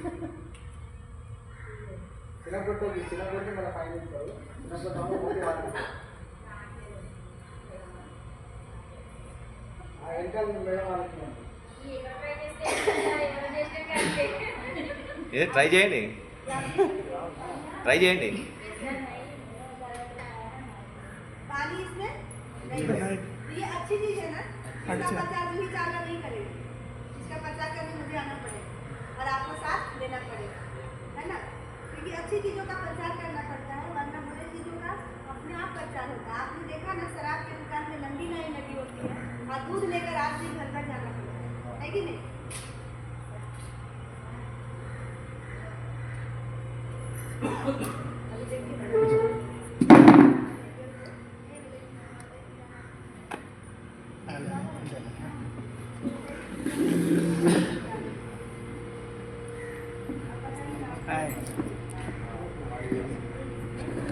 చిన్నప్పుడు మన ఫైనల్ కాదు చిన్నప్పుడు ఓకే బాत ఆ వెనకాల మేడం వాళ్ళకి ఏ ట్రై చేయండి, ట్రై చేయండి. पानी इसमें तो ये अच्छी चीज है ना, इसका प्रचार भी ज्यादा नहीं करेंगे, इसका प्रचार करने मुझे आना पड़ेगा और आपको साथ देना पड़ेगा, है ना, क्योंकि अच्छी चीजों का प्रचार करना पड़ता है, वरना बुरे चीजों का अपने आप प्रचार होता है। आपने देखा ना, शराब के दुकान में लंबी लाइन लगी होती है और दूध लेकर आदमी घर पर जाना पड़ता है कि नहीं?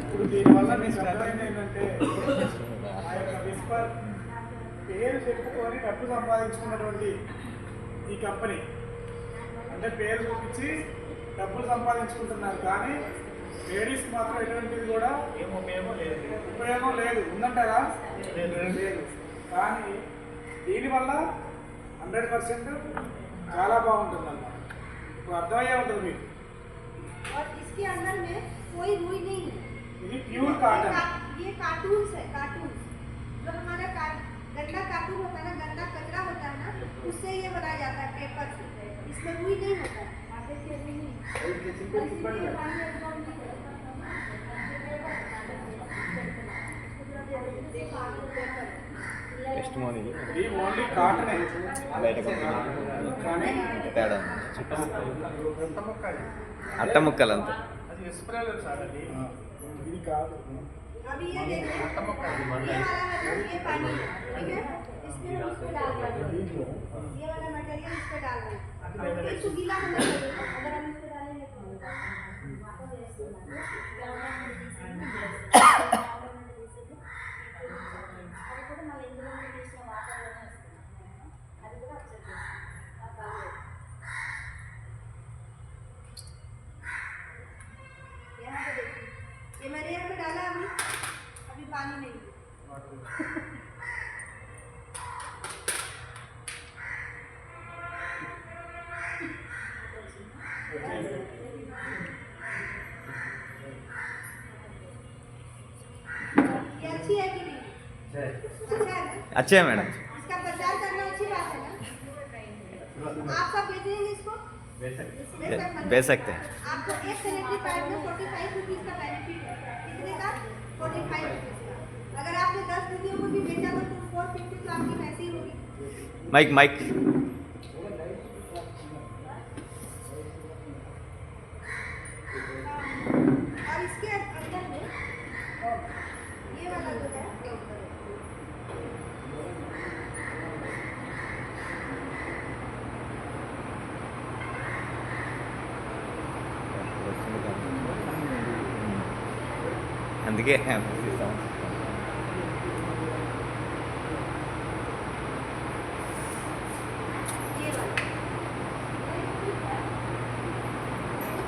ఇప్పుడు దీనివల్ల మీకు అర్థమైంది ఏంటంటే ఆ యొక్క విస్పర్ పేరు చెప్పుకొని డబ్బు సంపాదించుకున్నటువంటి ఈ కంపెనీ అంటే పేరు చూపించి డబ్బులు సంపాదించుకుంటున్నారు, కానీ లేడీస్ మాత్రం ఎటువంటిది కూడా ఉపయోగం లేదు. ఉందంటారా? లేదు. కానీ దీనివల్ల 100% చాలా బాగుంటుందన్నమాట. ఇప్పుడు అర్థమయ్యే ఉంటుంది మీకు. और इसके अंदर में कोई रुई नहीं है, ఇది ప్యూర్ కాటన్. ये कार्टून्स है, कार्टून्स जो हमारा गंदा कार्टून होता है ना, गंदा कचरा होता है ना, उससे ये बनाया जाता है, पेपर से। इसमें रुई नहीं होता है, आप देखिए रुई नहीं। ఇది ఓన్లీ కాటనే. కానీ తేడా అట్ట ముక్కలు అంతా అది ఎస్ప్రేలో సార్, అది ఇది కాదు. अभी ये देखिए, ये वाला मतलब ये पानी है, ठीक है, इसमें हम उसको डाल रहे हैं, ये वाला मटेरियल इस पे डाल रहे हैं, और इसको गीला होना चाहिए, अगर हम इसको डालेंगे तो यहाँ पे देखिए, ये मैंने यहाँ पे डाला, अभी पानी नहीं है। ये अच्छी है कि नहीं? अच्छा है ना? अच्छे है मैडम. इसका प्रचार करना अच्छी बात है ना? आप सब बेचेंगे इसको? बेच सकते हैं. आपको एक सैनिटरी पैड में 45 रुपीज़ का बेनिफिट है, कितने का? 45 रुपीज़ का। अगर आपने 10 रुपयों को भी बेचा तो 450 तो आपकी पैसे ही होगी। माइक माइक और इसके अंदर में ये वाला जो है, అందుకే ये वाला।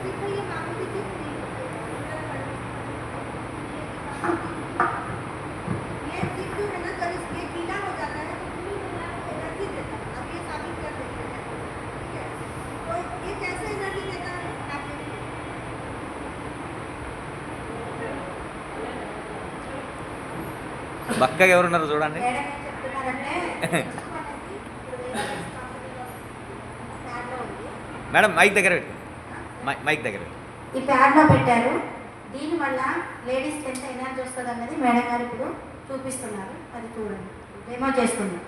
देखो ये मामूली चीज़ नहीं है। ये चीज़ जो है ना, जब ये गीला हो जाता है तो पूरी एनर्जी देता है। अब ये साबित कर देते हैं, ठीक है? तो ये कैसे एनर्जी देता है आप देखिए। బక్కగా ఎవరున్నారు చూడండి. మేడం ఏం చెప్తున్నారంటే మేడం మైక్ దగ్గర పెట్టు. మైక్ దగ్గర పెట్టు. ఈ ప్యాడ్లో పెట్టారు, దీనివల్ల లేడీస్కి ఎంత ఎనర్జీ వస్తుంది అన్నది మేడం గారు ఇప్పుడు చూపిస్తున్నారు, అది చూడండి, డెమో చేస్తున్నారు.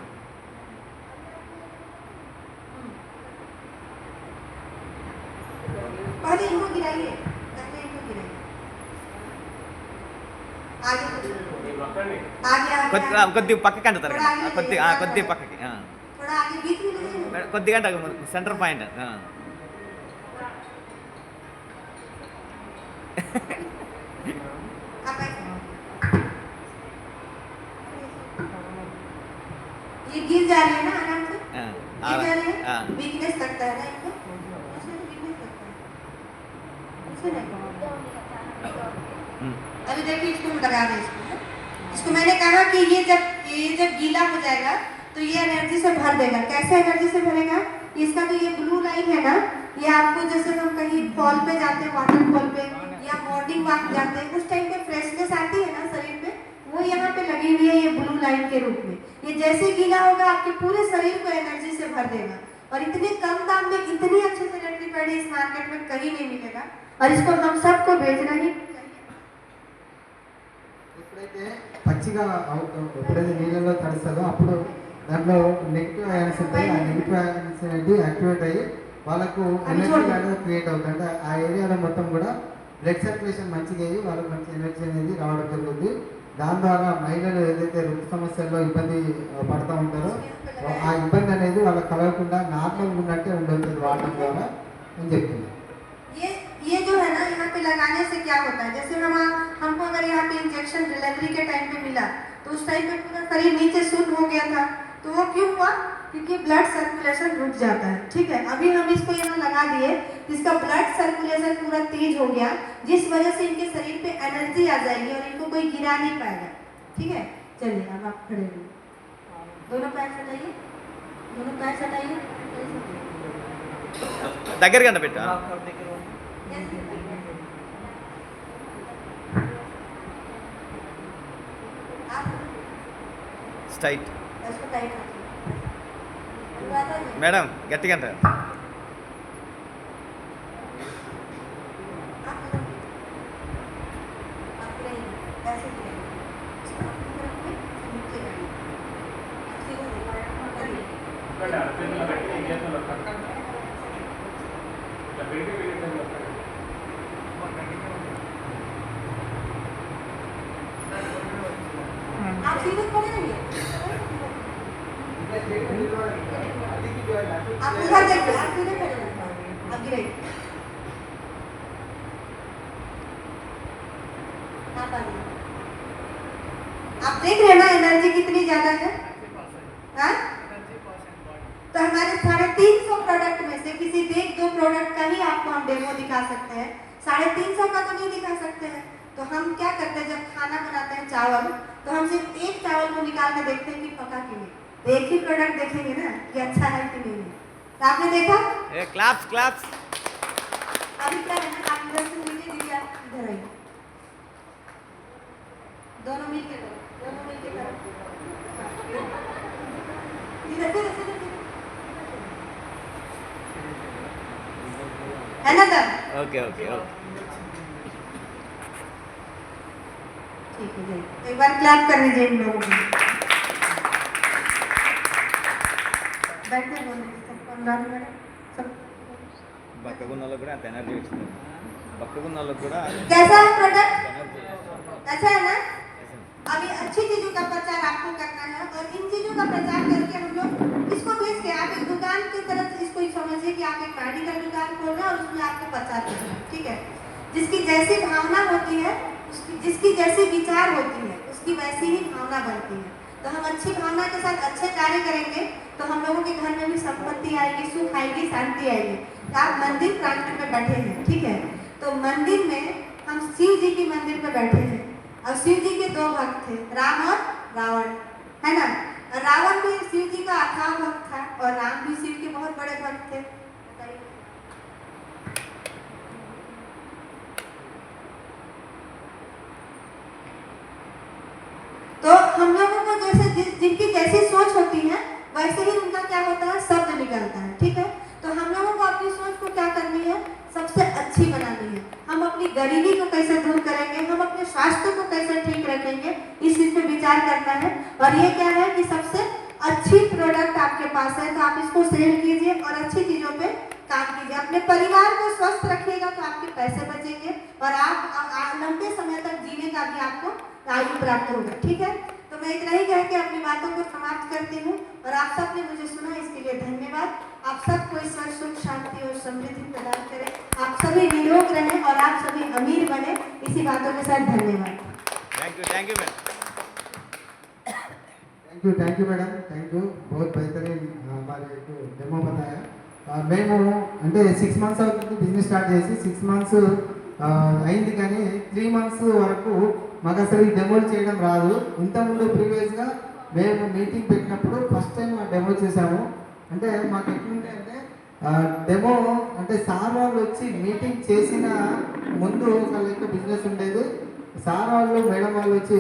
पहले इनको गिराइए, पहले इनको गिराइए, आगे आगे కొద్దిగా పక్కకి అంటారు. కొద్దిగా పక్కకి. थोड़ा आगे बीच में ले जाइए। కొద్దిగా అంట సెంటర్ పాయింట్. आप ऐसे ये गिर जा रही है ना आराम से, गिर जा रही है, वीकनेस लगता है ना इनको, इसमें तो वीकनेस लगता है, ऐसे नहीं। अभी देखिए इसको लगा दें, इसको मैंने कहा कि ये जब गीला हो जाएगा तो ये एनर्जी से भर देगा। कैसे एनर्जी से भरेगा? इसका तो ये ब्लू लाइन है ना, ये आपको जैसे हम कहीं फॉल पे जाते हैं, वाटरफॉल पे या मॉर्निंग वॉक जाते हैं, उस टाइम पे फ्रेशनेस आती है ना शरीर पे, वो यहाँ पे लगी हुई है ये ब्लू लाइन के रूप में। ये जैसे गीला होगा आपके पूरे शरीर को एनर्जी से भर देगा और इतने कम दाम में इतनी अच्छी सैनिटरी पैड इस मार्केट में कहीं नहीं मिलेगा और इसको हम सबको बेचना ही चाहिए। ఎప్పుడైతే పచ్చిగా ఎప్పుడైతే నీళ్ళలో తడుస్తుందో అప్పుడు దాంట్లో నెగిటివ్ అయాన్స్ ఉంటాయి. ఆ నెగిటివ్ అయాన్స్ అనేది యాక్టివేట్ అయ్యి వాళ్ళకు ఎనర్జీ అనేది క్రియేట్ అవుతుంది. అంటే ఆ ఏరియాలో మొత్తం కూడా బ్లడ్ సర్క్యులేషన్ మంచిగా అయ్యి వాళ్ళకి మంచి ఎనర్జీ అనేది రావడం జరుగుతుంది. దాని ద్వారా మహిళలు ఏదైతే ఋతు సమస్యల్లో ఇబ్బంది పడుతూ ఉంటారో ఆ ఇబ్బంది అనేది వాళ్ళకి కలగకుండా నార్మల్గా ఉన్నట్టే ఉండవుతుంది వాడడం ద్వారా అని చెప్తున్నాను. ये जो है ना यहाँ पे लगाने से क्या होता है, जैसे हमको अगर यहाँ पे इंजेक्शन डिलीवरी के टाइम पे मिला तो उस टाइम पे पूरा शरीर नीचे शून्य हो गया था, तो वो क्यों हुआ? क्योंकि ब्लड सर्कुलेशन रुक जाता है। ठीक है, अभी हम इसको यहाँ लगा दिए, इसका ब्लड सर्कुलेशन पूरा तेज हो गया, जिस वजह से इनके शरीर पे एनर्जी आ जाएगी और इनको कोई गिरा नहीं पाएगा। ठीक है, चलिए अब आप खड़े रहिए, दोनों पैर हटाइए, दोनों पैर हटाइए, దగ్గరగా పెట్టు స్ట్రైట్ इसको टाइट रखिए। మేడం గట్టిగా అంటారు आप सीधे खड़े रहिए, आप उधर देखिए, आप सीधे खड़े रहिए, आप गिराइए, आप आइए। आप देख रहे हैं ना एनर्जी कितनी ज्यादा है, हाँ? तो हमारे 350 प्रोडक्ट में से किसी एक दो प्रोडक्ट का ही आपको हम डेमो दिखा सकते हैं, 350 का तो नहीं दिखा सकते हैं। तो हम क्या करते हैं, जब खाना बनाते हैं चावल, तो हम सिर्फ एक चावल को निकाल के देखते हैं कि पका कि नहीं, तो एक ही प्रोडक्ट देखेंगे ना कि अच्छा है कि नहीं है। तो आपने देखा క్లాప్స్ క్లాప్స్ अभी क्या है ना, आप इधर से नीचे दीजिए, आप इधर आइए, दोनों मिल के करो, दोनों मिल के करो, इधर से है ना तब ఓకే ఓకే ఓకే ठीक है जी, एक बार क्लैप कर दीजिए इन लोगों को। बैठे बोलो सबको मैडम सब బక్కగున్న వాళ్ళకి కూడా అంత ఎనర్జీ ఇస్తుంది బక్కగున్న వాళ్ళకి కూడా कैसा है प्रोडक्ट, ఎనర్జీ अच्छा है ना? अभी अच्छी चीजों का प्रचार आपको करना है और इन चीजों का प्रचार करके हम लोग इसको बेच के आप एक दुकान की तरह इसको समझिए कि आप एक मेडिकल दुकान खोल रहे हैं और उसमें आपको प्रचार करना है। ठीक है, जिसकी जैसी भावना होती है, जिसकी जैसी विचार होती है, उसकी वैसी ही भावना बनती है। तो हम अच्छी भावना के साथ अच्छे कार्य करेंगे तो हम लोगों के घर में भी संपत्ति आएगी, सुख आएगी, शांति आएगी। तो आप मंदिर प्रांगण में बैठे हैं, ठीक है, तो मंदिर में हम शिव जी की मंदिर में बैठे हैं और शिव जी के दो भक्त थे, राम और रावण, है ना? और रावण भी शिव जी का अथाह भक्त था और राम भी शिव के बहुत बड़े भक्त थे। तो हम लोगों को जैसे जिनकी जैसी सोच होती है वैसे ही उनका क्या होता है, शब्द निकलता है। ठीक है, तो हम लोगों को अपनी सोच को क्या करनी है, सबसे अच्छी बनानी है। हम अपनी गरीबी को कैसे दूर करेंगे, हम अपने स्वास्थ्य को कैसे ठीक रखेंगे, इस चीज पे विचार करना है। और ये क्या है कि सबसे अच्छी प्रोडक्ट आपके पास है तो आप इसको सेल कीजिए और अच्छी चीजों पे काम कीजिए। अपने परिवार को स्वस्थ रखिएगा तो आपके पैसे बचेंगे और आप लंबे समय तक जीने का भी आपको आयु प्राप्त होगा। ठीक है, तो मैं इतना ही कह के अपनी बातों को समाप्त करती हूँ और आप सबने मुझे सुना इसके लिए धन्यवाद। आप सबको ईश्वर सुख शांति और समृद्धि प्रदान करे, आप सभी निरोग रहें और आप सभी अमीर बने, इसी बातों के साथ धन्यवाद। Thank you madam thank you madam, thank you, बहुत बेहतरीन हमारे को डेमो बताया। మేము అంటే 6 మంత్స్ అవుతుంది బిజినెస్ స్టార్ట్ చేసి, 6 మంత్స్ అయింది కానీ 3 మంత్స్ వరకు మాకు అసలు ఈ డెమోలు చేయడం రాదు. ఇంతకుముందు ప్రీవియస్గా మేము మీటింగ్ పెట్టినప్పుడు ఫస్ట్ టైం ఆ డెమో చేసాము. అంటే మాకు ఎట్లుంటే అంటే డెమో అంటే సార్ వాళ్ళు వచ్చి మీటింగ్ చేసిన ముందు ఒక లెక్క బిజినెస్ ఉండేది. సార్ వాళ్ళు మేడం వాళ్ళు వచ్చి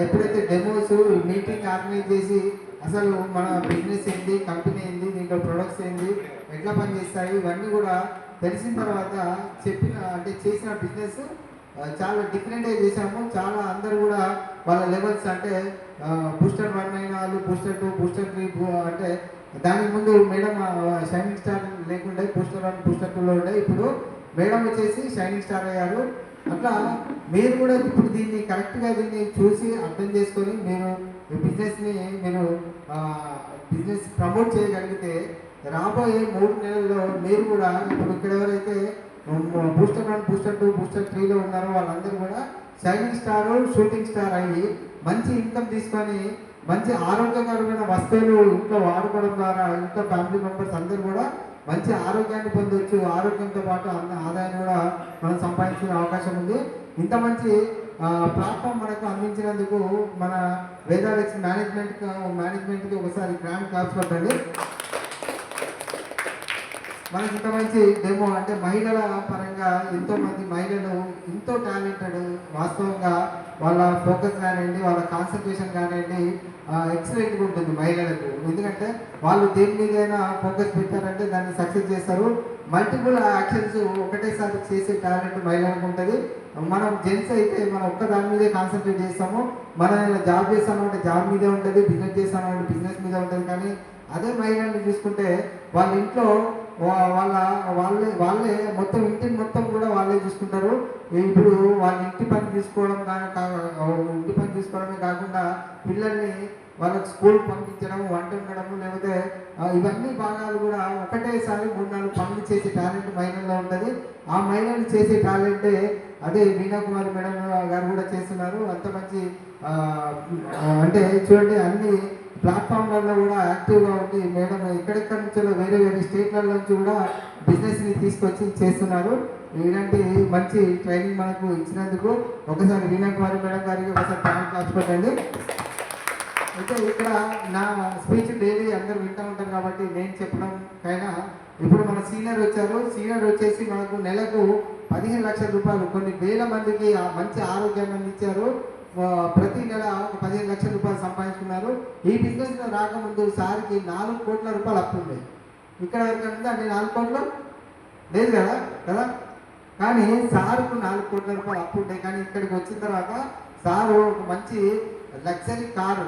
ఎప్పుడైతే డెమోస్ మీటింగ్ ఆర్గనైజ్ చేసి అసలు మన బిజినెస్ ఏంటి, కంపెనీ ఏంటి, దీంట్లో ప్రొడక్ట్స్ ఏంటి, ఎట్లా పనిచేస్తాయి ఇవన్నీ కూడా తెలిసిన తర్వాత చేసిన బిజినెస్ చాలా డిఫరెంట్గా చేశాము. చాలా అందరూ కూడా వాళ్ళ లెవెల్స్ అంటే బూస్టర్ 1 అయిన వాళ్ళు బూస్టర్ 2, బూస్టర్ 3 అంటే దానికి ముందు మేడం షైనింగ్ స్టార్ లేకుండే బూస్టర్ 1, బూస్టర్ 2లో ఉండే. ఇప్పుడు మేడం వచ్చేసి షైనింగ్ స్టార్ అయ్యారు. అట్లా మీరు కూడా ఇప్పుడు దీన్ని కరెక్ట్గా దీన్ని చూసి అర్థం చేసుకొని మీరు బిజినెస్ని బిజినెస్ ప్రమోట్ చేయగలిగితే రాబోయే 3 నెలల్లో మీరు కూడా ఇప్పుడు ఇక్కడ ఎవరైతే బూస్టర్ 1, బూస్టర్ 2, బూస్టర్ 3లో ఉన్నారో వాళ్ళందరూ కూడా షైనింగ్ స్టార్, షూటింగ్ స్టార్ అయ్యి మంచి ఇన్కమ్ తీసుకొని మంచి ఆరోగ్యకరమైన వస్తువులు ఇంట్లో వాడుకోవడం ద్వారా ఇంట్లో ఫ్యామిలీ మెంబర్స్ అందరూ కూడా మంచి ఆరోగ్యాన్ని పొందొచ్చు. ఆరోగ్యంతో పాటు ఆదాయాన్ని కూడా మనం సంపాదించుకునే అవకాశం ఉంది. ఇంత మంచి ప్లాట్ఫామ్ మనకు అందించినందుకు మన వేదాలక్ష్మి మేనేజ్మెంట్కి ఒకసారి గ్రాండ్ క్లాప్స్ కొట్టండి. మనకి ఇంత మంచి డెమో అంటే మహిళల పరంగా ఎంతోమంది మహిళలు ఎంతో టాలెంటెడ్, వాస్తవంగా వాళ్ళ ఫోకస్ కానివ్వండి, వాళ్ళ కాన్సన్ట్రేషన్ కానివ్వండి ఎక్సలెంట్గా ఉంటుంది మహిళలకు. ఎందుకంటే వాళ్ళు దేని మీదైనా ఫోకస్ పెట్టారంటే దాన్ని సక్సెస్ చేస్తారు. మల్టిపుల్ యాక్షన్స్ ఒకటేసారి చేసే టాలెంట్ మహిళలకు ఉంటుంది. మనం జెంట్స్ అయితే మనం ఒక్క దాని మీదే కాన్సన్ట్రేట్ చేస్తాము. మనం జాబ్ చేస్తామంటే జాబ్ మీదే ఉంటుంది, బిజినెస్ చేస్తామంటే బిజినెస్ మీద ఉంటుంది. కానీ అదే మహిళల్ని చూసుకుంటే వాళ్ళ ఇంట్లో వాళ్ళే మొత్తం ఇంటిని మొత్తం కూడా వాళ్ళే చూసుకుంటారు. ఇప్పుడు వాళ్ళ ఇంటి పని చూసుకోవడమే కాకుండా పిల్లల్ని వాళ్ళకి స్కూల్ పంపించడం, వంట ఉండడము, లేకపోతే ఇవన్నీ భాగాలు కూడా ఒకటేసారి 3-4 పనులు చేసే టాలెంట్ మహిళల్లో ఉంటుంది. ఆ మహిళలు చేసే టాలెంటే అదే వీణా కుమారి మేడం గారు కూడా చేస్తున్నారు. అంత మంచి అంటే చూడండి అన్ని ప్లాట్ఫామ్లలో కూడా యాక్టివ్గా ఉండి మేడం ఎక్కడెక్కడి నుంచో వేరే స్టేట్ల నుంచి కూడా బిజినెస్ని తీసుకొచ్చి చేస్తున్నారు. ఇలాంటి మంచి ట్రైనింగ్ మనకు ఇచ్చినందుకు ఒకసారి వీణా కుమారి మేడం గారికి ఒకసారి థ్యాంక్ క్లాస్ పెట్టండి. అయితే ఇక్కడ నా స్పీచ్ డైలీ అందరూ వింటూ ఉంటారు కాబట్టి నేను చెప్పడం కైనా ఇప్పుడు మన సీనియర్ వచ్చారు. సీనియర్ వచ్చేసి మనకు నెలకు 15 లక్షల రూపాయలు కొన్ని వేల మందికి మంచి ఆరోగ్యాన్ని అందించారు. ప్రతి నెల ఒక 15 లక్షల రూపాయలు సంపాదించుకున్నారు. ఈ బిజినెస్లో రాకముందు సార్కి 4 కోట్ల రూపాయలు అప్పు ఉంది. ఇక్కడ వరకు ఉందా అండి? 4 కోట్లు లేదు కదా. కానీ సార్కు 4 కోట్ల రూపాయలు అప్పు ఉంటాయి. కానీ ఇక్కడికి వచ్చిన తర్వాత సారు ఒక మంచి లగ్జరీ కారు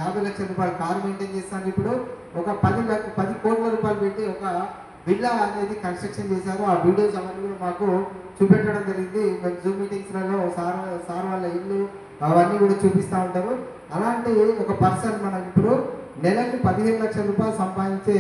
50 లక్షల రూపాయల కారు మెయింటైన్ చేస్తాను. ఇప్పుడు ఒక 10 కోట్ల రూపాయలు పెట్టి ఒక విల్లా అనేది కన్స్ట్రక్షన్ చేశారు. ఆ వీడియోస్ అవన్నీ కూడా మాకు చూపెట్టడం జరిగింది. మేము జూమ్ మీటింగ్స్లలో సార్ వాళ్ళ ఇల్లు అవన్నీ కూడా చూపిస్తూ ఉంటారు. అలాంటి ఒక పర్సన్ మనం ఇప్పుడు నెలకు 15 లక్షల రూపాయలు సంపాదించే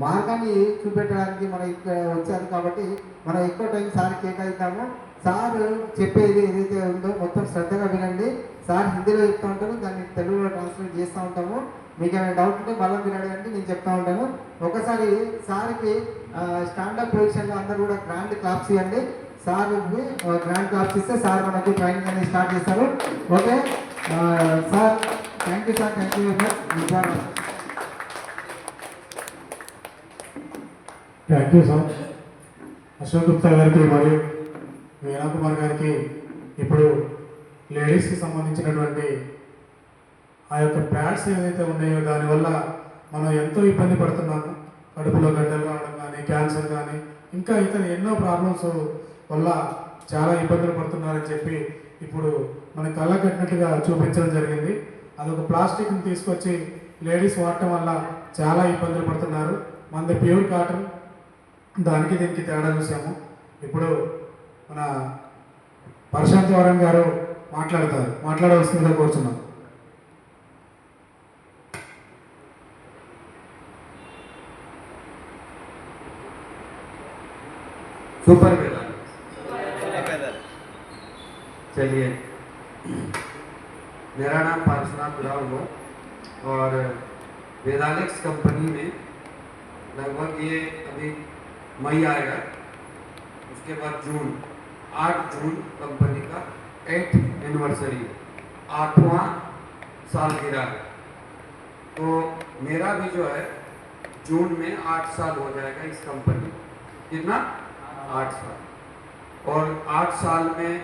మార్గాన్ని చూపెట్టడానికి మనం ఇక్కడ వచ్చారు. కాబట్టి మనం ఎక్కువ టైం సార్ కేటాయిద్దాము. సార్ చెప్పేది ఏదైతే ఉందో మొత్తం శ్రద్ధగా వినండి. సార్ హిందీలో చెప్తూ ఉంటారు, దాన్ని తెలుగులో ట్రాన్స్లేట్ చేస్తూ ఉంటాము. మీకు ఏమైనా డౌట్ ఉంటే మళ్ళీ మీరు అడగండి, నేను చెప్తా ఉంటాను. ఒకసారి సార్కి స్టాండప్ పొజిషన్లో అందరూ కూడా గ్రాండ్ క్లాప్స్ ఇవ్వండి. సార్కి గ్రాండ్ క్లాప్స్ ఇస్తే సార్ మనకు ట్రైనింగ్ అనేది స్టార్ట్ చేస్తారు. Okay sir, thank you sir, thank you very much. Thank you sir. Ashok Gupta గారికి మరియు వీణా కుమార్ గారికి ఇప్పుడు లేడీస్కి సంబంధించినటువంటి ఆ యొక్క ప్యాడ్స్ ఏదైతే ఉన్నాయో దానివల్ల మనం ఎంతో ఇబ్బంది పడుతున్నాము. కడుపులో గడ్డలు రావడం కానీ, క్యాన్సర్ కానీ, ఇంకా ఇతర ఎన్నో ప్రాబ్లమ్స్ వల్ల చాలా ఇబ్బందులు పడుతున్నారని చెప్పి ఇప్పుడు మన కళ్ళ కట్టినట్టుగా చూపించడం జరిగింది. అదొక ప్లాస్టిక్ని తీసుకొచ్చి లేడీస్ వాడటం వల్ల చాలా ఇబ్బందులు పడుతున్నారు. మనది ప్యూర్ కాటన్, దానికి దీనికి తేడా చూసాము. ఇప్పుడు మన ప్రశాంత్ వరం గారు మాట్లాడవలసిందిగా కోరుతున్నాం. सुपर वेदांत। चलिए, मेरा नाम पारसनाथ राव है और वेदालेक्स कंपनी में लगभग ये अभी मई आएगा, उसके बाद जून 8 जून कंपनी का 8th एनिवर्सरी 8वां सालगिरह है। तो मेरा भी जो है जून में 8 साल हो जाएगा इस कंपनी। कितना? 8 साल। और 8 साल में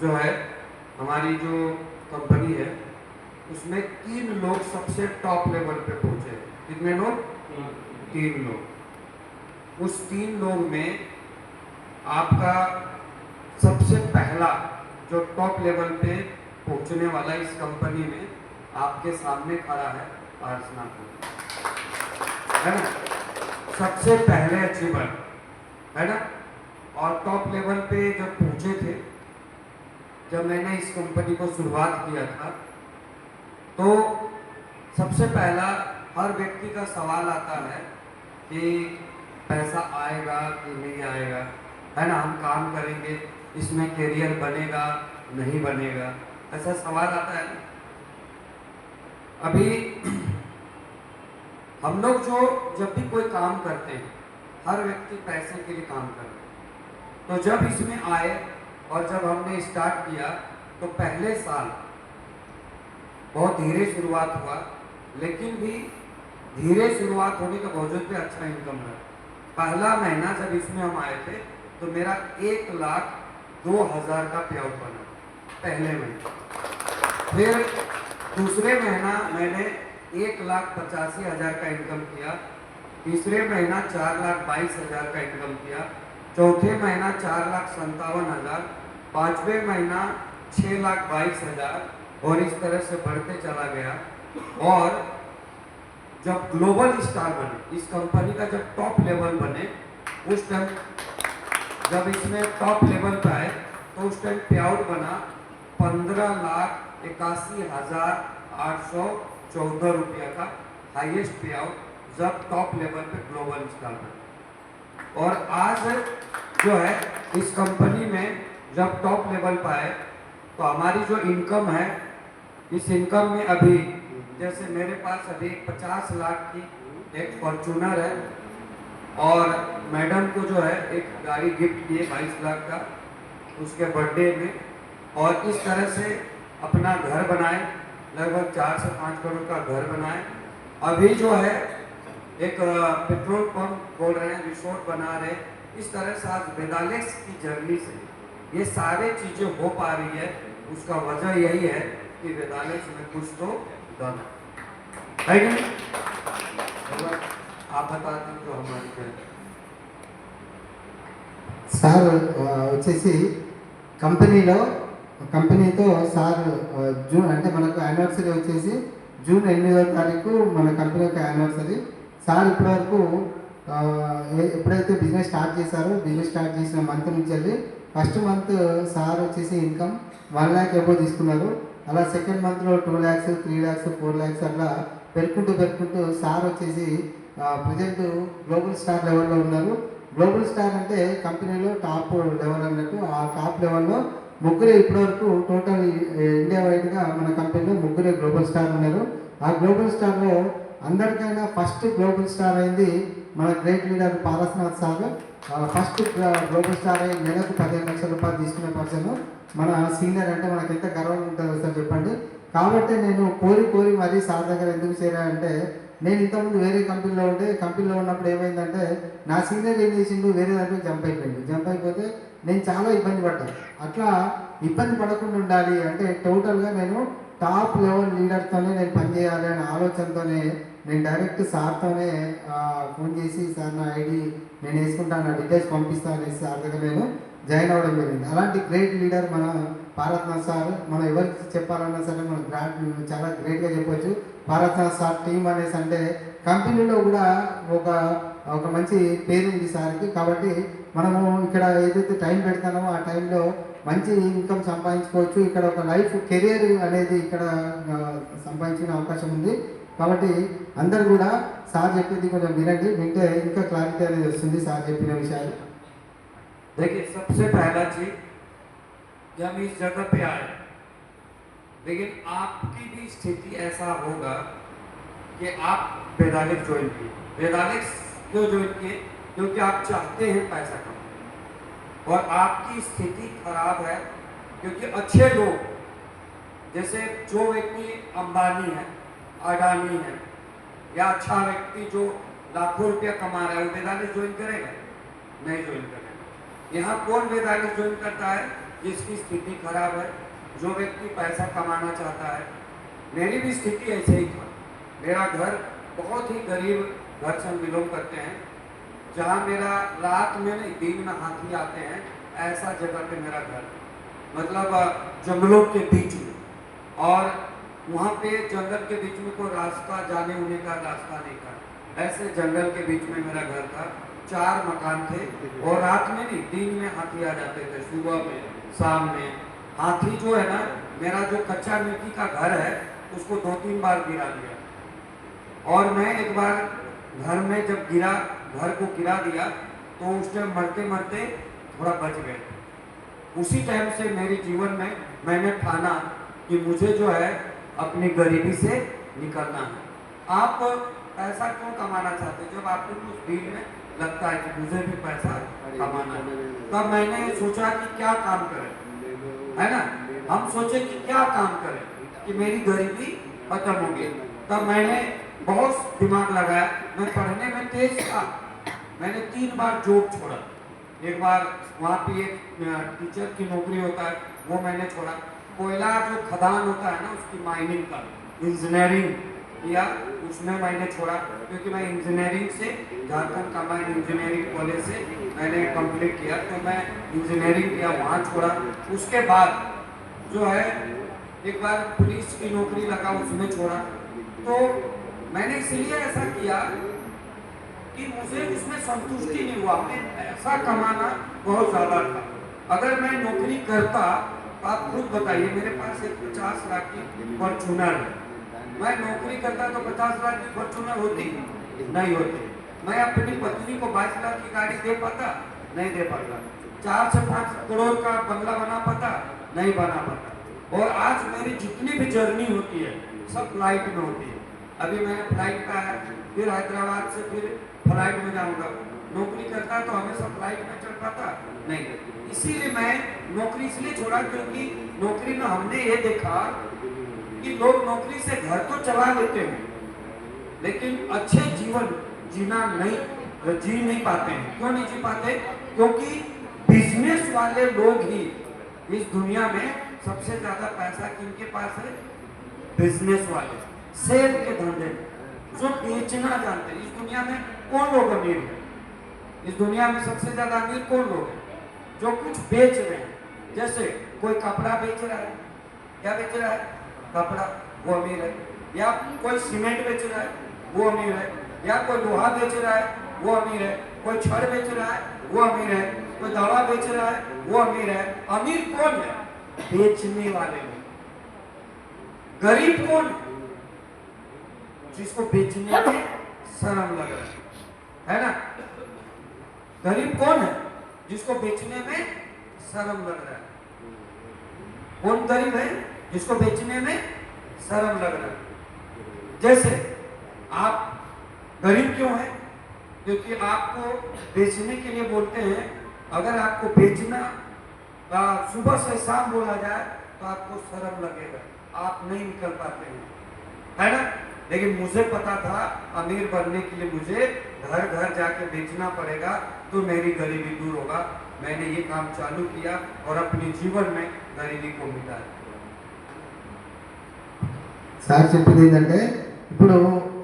जो है हमारी जो कंपनी है, उसमें 3 लोग सबसे टॉप लेवल पे पहुंचे। कितने लोग? 3 लोग। उस 3 लोग में आपका सबसे पहला जो टॉप लेवल पे पहुंचने वाला इस कंपनी में आपके सामने खड़ा है अर्चना, है ना? सबसे पहले अचीवर, है ना? और टॉप लेवल पे जब पहुंचे थे, जब मैंने इस कंपनी को शुरुआत किया था, तो सबसे पहला हर व्यक्ति का सवाल आता है कि पैसा आएगा कि नहीं आएगा, है ना? हम काम करेंगे, इसमें करियर बनेगा नहीं बनेगा, ऐसा सवाल आता है। अभी हम लोग जो जब भी कोई काम करते हैं, हर व्यक्ति पैसे के लिए काम करते हैं। तो जब इसमें आए और जब हमने स्टार्ट किया, तो पहले साल बहुत धीरे शुरुआत हुआ, लेकिन भी धीरे शुरुआत होने के बावजूद भी अच्छा इनकम रहा। पहला महीना जब इसमें हम आए थे, तो मेरा 1,02,000 का पे आउट बना पहले महीने। फिर दूसरे महीना मैंने 1,85,000 का इनकम किया, तीसरे महीना 4,22,000 का इनकम किया, चौथे महीना 4,57,000, पांचवें महीना 6,22,000, और इस तरह से बढ़ते चला गया। और जब ग्लोबल स्टार बने, इस कंपनी का जब टॉप लेवल बने, उस टाइम जब इसमें टॉप लेवल पे आए, तो उस टाइम पे आउट बना 15,81,814 रुपया का हाईएस्ट पे आउट, जब टॉप लेवल पे ग्लोबल स्टार बने। और आज जो है इस कंपनी में जब टॉप लेवल पे आए, तो हमारी जो इनकम है, इस इनकम में अभी जैसे मेरे पास अभी 50 लाख की एक फॉर्चूनर है, और मैडम को जो है एक गाड़ी गिफ्ट किए 22 लाख का उसके बर्थडे में, और इस तरह से अपना घर बनाए, लगभग 4 से 5 करोड़ का घर बनाए। अभी जो है एक पेट्रोल पंप बोल रहे हैं, रिसोर्ट बना रहे। इस तरह से आज वेदालेक्स की जर्नी से ये सारे चीज़ें हो पा रही है। उसका वजह यही है कि वेदालेक्स में कुछ तो दम है कि नहीं? आप बता दें जो हमारी సార్ వచ్చేసి కంపెనీతో సార్ జూన్ అంటే మనకు యానివర్సరీ వచ్చేసి జూన్ 8వ తారీఖు మన కంపెనీ యొక్క యానివర్సరీ. సార్ ఇప్పటివరకు ఎప్పుడైతే బిజినెస్ స్టార్ట్ చేశారో, బిజినెస్ స్టార్ట్ చేసిన మంత్ నుంచి వెళ్ళి ఫస్ట్ మంత్ సార్ వచ్చేసి ఇన్కమ్ 1 lakh ఎబో తీసుకున్నారు. అలా సెకండ్ మంత్లో 2 lakhs, 3 lakhs, 4 lakhs అట్లా పెరుకుంటూ సార్ వచ్చేసి ప్రజెంట్ గ్లోబల్ స్టార్ లెవెల్లో ఉన్నారు. గ్లోబల్ స్టార్ అంటే కంపెనీలో టాప్ లెవెల్ అన్నట్టు. ఆ టాప్ లెవెల్లో ముగ్గురే ఇప్పటివరకు టోటల్ ఇండియా వైడ్గా మన కంపెనీలో ముగ్గురే గ్లోబల్ స్టార్ ఉన్నారు. ఆ గ్లోబల్ స్టార్లో అందరికైనా ఫస్ట్ గ్లోబల్ స్టార్ అయింది మన great leader Parasnath sir. First global star అయి నెలకు 15 లక్షల రూపాయలు తీసుకునే పర్సన్ మన సీనియర్. అంటే మనకి ఎంత గర్వం ఉంటుంది సార్ చెప్పండి. కాబట్టి నేను కోరి మరీ సార్ దగ్గర ఎందుకు చేరానంటే, నేను ఇంతకుముందు వేరే కంపెనీలో ఉంటే, కంపెనీలో ఉన్నప్పుడు ఏమైందంటే నా సీనియర్ ఏం చేసిండు, వేరే దాంట్లో జంప్ అయిపోతే నేను చాలా ఇబ్బంది పడ్డాను. అట్లా ఇబ్బంది పడకుండా ఉండాలి అంటే టోటల్గా నేను టాప్ లెవెల్ లీడర్తోనే నేను పనిచేయాలి అనే ఆలోచనతోనే నేను డైరెక్ట్ సార్తోనే ఫోన్ చేసి, సార్ నా ఐడి నేను వేసుకుంటాను, నా డీటెయిల్స్ పంపిస్తాను అనేసి సార్ దగ్గర నేను జాయిన్ అవ్వడం జరిగింది. అలాంటి గ్రేట్ లీడర్ మన పారస్నాథ్ సార్. మనం ఎవరికి చెప్పాలన్నా సరే మనం చాలా గ్రేట్గా చెప్పొచ్చు. పారస్నాథ్ సార్ టీం అనేసి అంటే కంపెనీలో కూడా ఒక మంచి పేరు ఉంది సార్కి. కాబట్టి మనము ఇక్కడ ఏదైతే టైం పెడతామో ఆ టైంలో మంచి ఇన్కమ్ సంపాదించుకోవచ్చు. ఇక్కడ ఒక లైఫ్ కెరియర్ అనేది ఇక్కడ సంపాదించుకునే అవకాశం ఉంది. కాబట్టి అందరు కూడా సార్ చెప్పింది కొంచెం వినండి, వింటే ఇంకా క్లారిటీ అనేది వస్తుంది సార్ చెప్పిన విషయాలు. देखिए, सबसे पहला चीज कि हम इस जगह पे आए, लेकिन आपकी भी स्थिति ऐसा होगा कि आप वेदालेक्स ज्वाइन किए। वेदालेक्स क्यों ज्वाइन किए? क्योंकि आप चाहते हैं पैसा कमाना, और आपकी स्थिति खराब है। क्योंकि अच्छे लोग, जैसे जो व्यक्ति अंबानी है, अडानी है, या अच्छा व्यक्ति जो लाखों रुपया कमा रहा है, वो वेदालेक्स ज्वाइन करेगा? नहीं ज्वाइन करेगा। यहाँ कौन वेदालेक्स ज्वाइन करता है? जिसकी स्थिति खराब है, जो व्यक्ति पैसा कमाना चाहता है, मेरी भी स्थिति ऐसे ही था। मेरा घर बहुत ही गरीब घर से हम बिलोंग करते हैं, जहाँ मेरा रात में नहीं दिन में हाथी आते हैं, ऐसा जगह पे मेरा घर, मतलब जंगलों के बीच में, और वहाँ पे जंगल के बीच में कोई रास्ता जाने होने का रास्ता नहीं था, ऐसे जंगल के बीच में मेरा घर था। 4 मकान थे और रात में नहीं दिन में हाथी आ जाते थे, सुबह में शाम में। हाथी जो है ना, मेरा जो कच्चा मिट्टी का घर है उसको 2-3 बार गिरा दिया। और मैं एक बार घर में जब गिरा, घर को गिरा दिया तो उस टाइम मरते मरते थोड़ा बच गए। उसी टाइम से मेरे जीवन में मैंने ठाना कि मुझे जो है अपनी गरीबी से निकलना है। आप पैसा क्यों कमाना चाहते हैं? जब आपको कुछ दिल में लगता है कि मुझे भी पैसा कमाना है, तब मैंने सोचा कि क्या काम करें, है ना। हम सोचे कि क्या काम करें कि मेरी गरीबी खत्म होगी। तब मैंने बहुत दिमाग लगाया। मैं पढ़ने में तेज था, मैंने 3 बार जॉब छोड़ा। एक बार वहाँ पे एक टीचर की नौकरी होता है, वो मैंने छोड़ा। कोयला जो खदान होता है ना, उसकी माइनिंग का इंजीनियरिंग किया, उसमें मैंने छोड़ा, क्योंकि मैं इंजीनियरिंग से झारखंड कंबाइंड इंजीनियरिंग कॉलेज से मैंने कंप्लीट किया, तो मैं इंजीनियरिंग किया, वहाँ छोड़ा। उसके बाद जो है एक बार पुलिस की नौकरी लगा, उसमें छोड़ा। तो मैंने इसलिए ऐसा किया कि मुझे उसमें संतुष्टि नहीं हुआ। मैं पैसा कमाना बहुत ज़्यादा था। अगर मैं नौकरी करता, आप खुद बताइए, मेरे पास एक 50 लाख की फॉर्चूनर है, मैं नौकरी करता तो 50 लाख की फॉर्चूनर होती नहीं होती। मैं अपनी पत्नी को 22 लाख की गाड़ी दे पाता, नहीं दे पाता। 4 से 5 करोड़ का बंगला बना पाता, नहीं बना पाता। और आज मेरी जितनी भी जर्नी होती है सब फ्लाइट में होती है। अभी मैंने फ्लाइट का है, फिर हैदराबाद से फिर फ्लाइट में जाऊंगा। नौकरी करता तो हमेशा फ्लाइट में चढ़ पाता नहीं। इसीलिए मैं नौकरी इसलिए छोड़ा, क्योंकि नौकरी में हमने ये देखा कि लोग नौकरी से घर तो चला लेते हैं, लेकिन अच्छे जीवन जी नहीं पाते हैं। क्यों नहीं जी पाते? क्योंकि बिजनेस वाले लोग ही इस दुनिया में सबसे ज्यादा पैसा किनके पास है? बिजनेस वाले, शेयर के धंधे, जो बेचना जानते हैं। इस दुनिया में कौन लोग अमीर है? इस दुनिया में सबसे ज्यादा अमीर कौन लोग हैं? जो कुछ बेच रहे हैं। जैसे कोई कपड़ा बेच रहा है, क्या बेच रहा है? कपड़ा, वो अमीर है। या कोई सीमेंट बेच रहा है, वो अमीर है। या कोई लोहा बेच रहा है, वो अमीर है। कोई छड़ बेच रहा है, वो अमीर है। कोई दवा बेच रहा है, वो अमीर है। अमीर कौन है? बेचने वाले लोग। गरीब कौन? जिसको बेचने में शर्म लग रहा है ना। गरीब कौन है? जिसको बेचने में शर्म लग रहा है। कौन गरीब है? जिसको बेचने में शर्म लग रहा है। जैसे आप गरीब क्यों हैं? क्योंकि आपको बेचने के लिए बोलते हैं। अगर आपको बेचना सुबह से शाम बोला जाए तो आपको शर्म लगेगा, आप नहीं निकल पाते हैं, है ना। लेकिन मुझे पता था अमीर बनने के लिए मुझे घर घर जाके बेचना पड़ेगा, तो मेरी गरीबी दूर होगा। मैंने ये काम चालू किया और अपने जीवन में गरीबी को मिटाया। సార్ చెప్పింది ఏంటంటే, ఇప్పుడు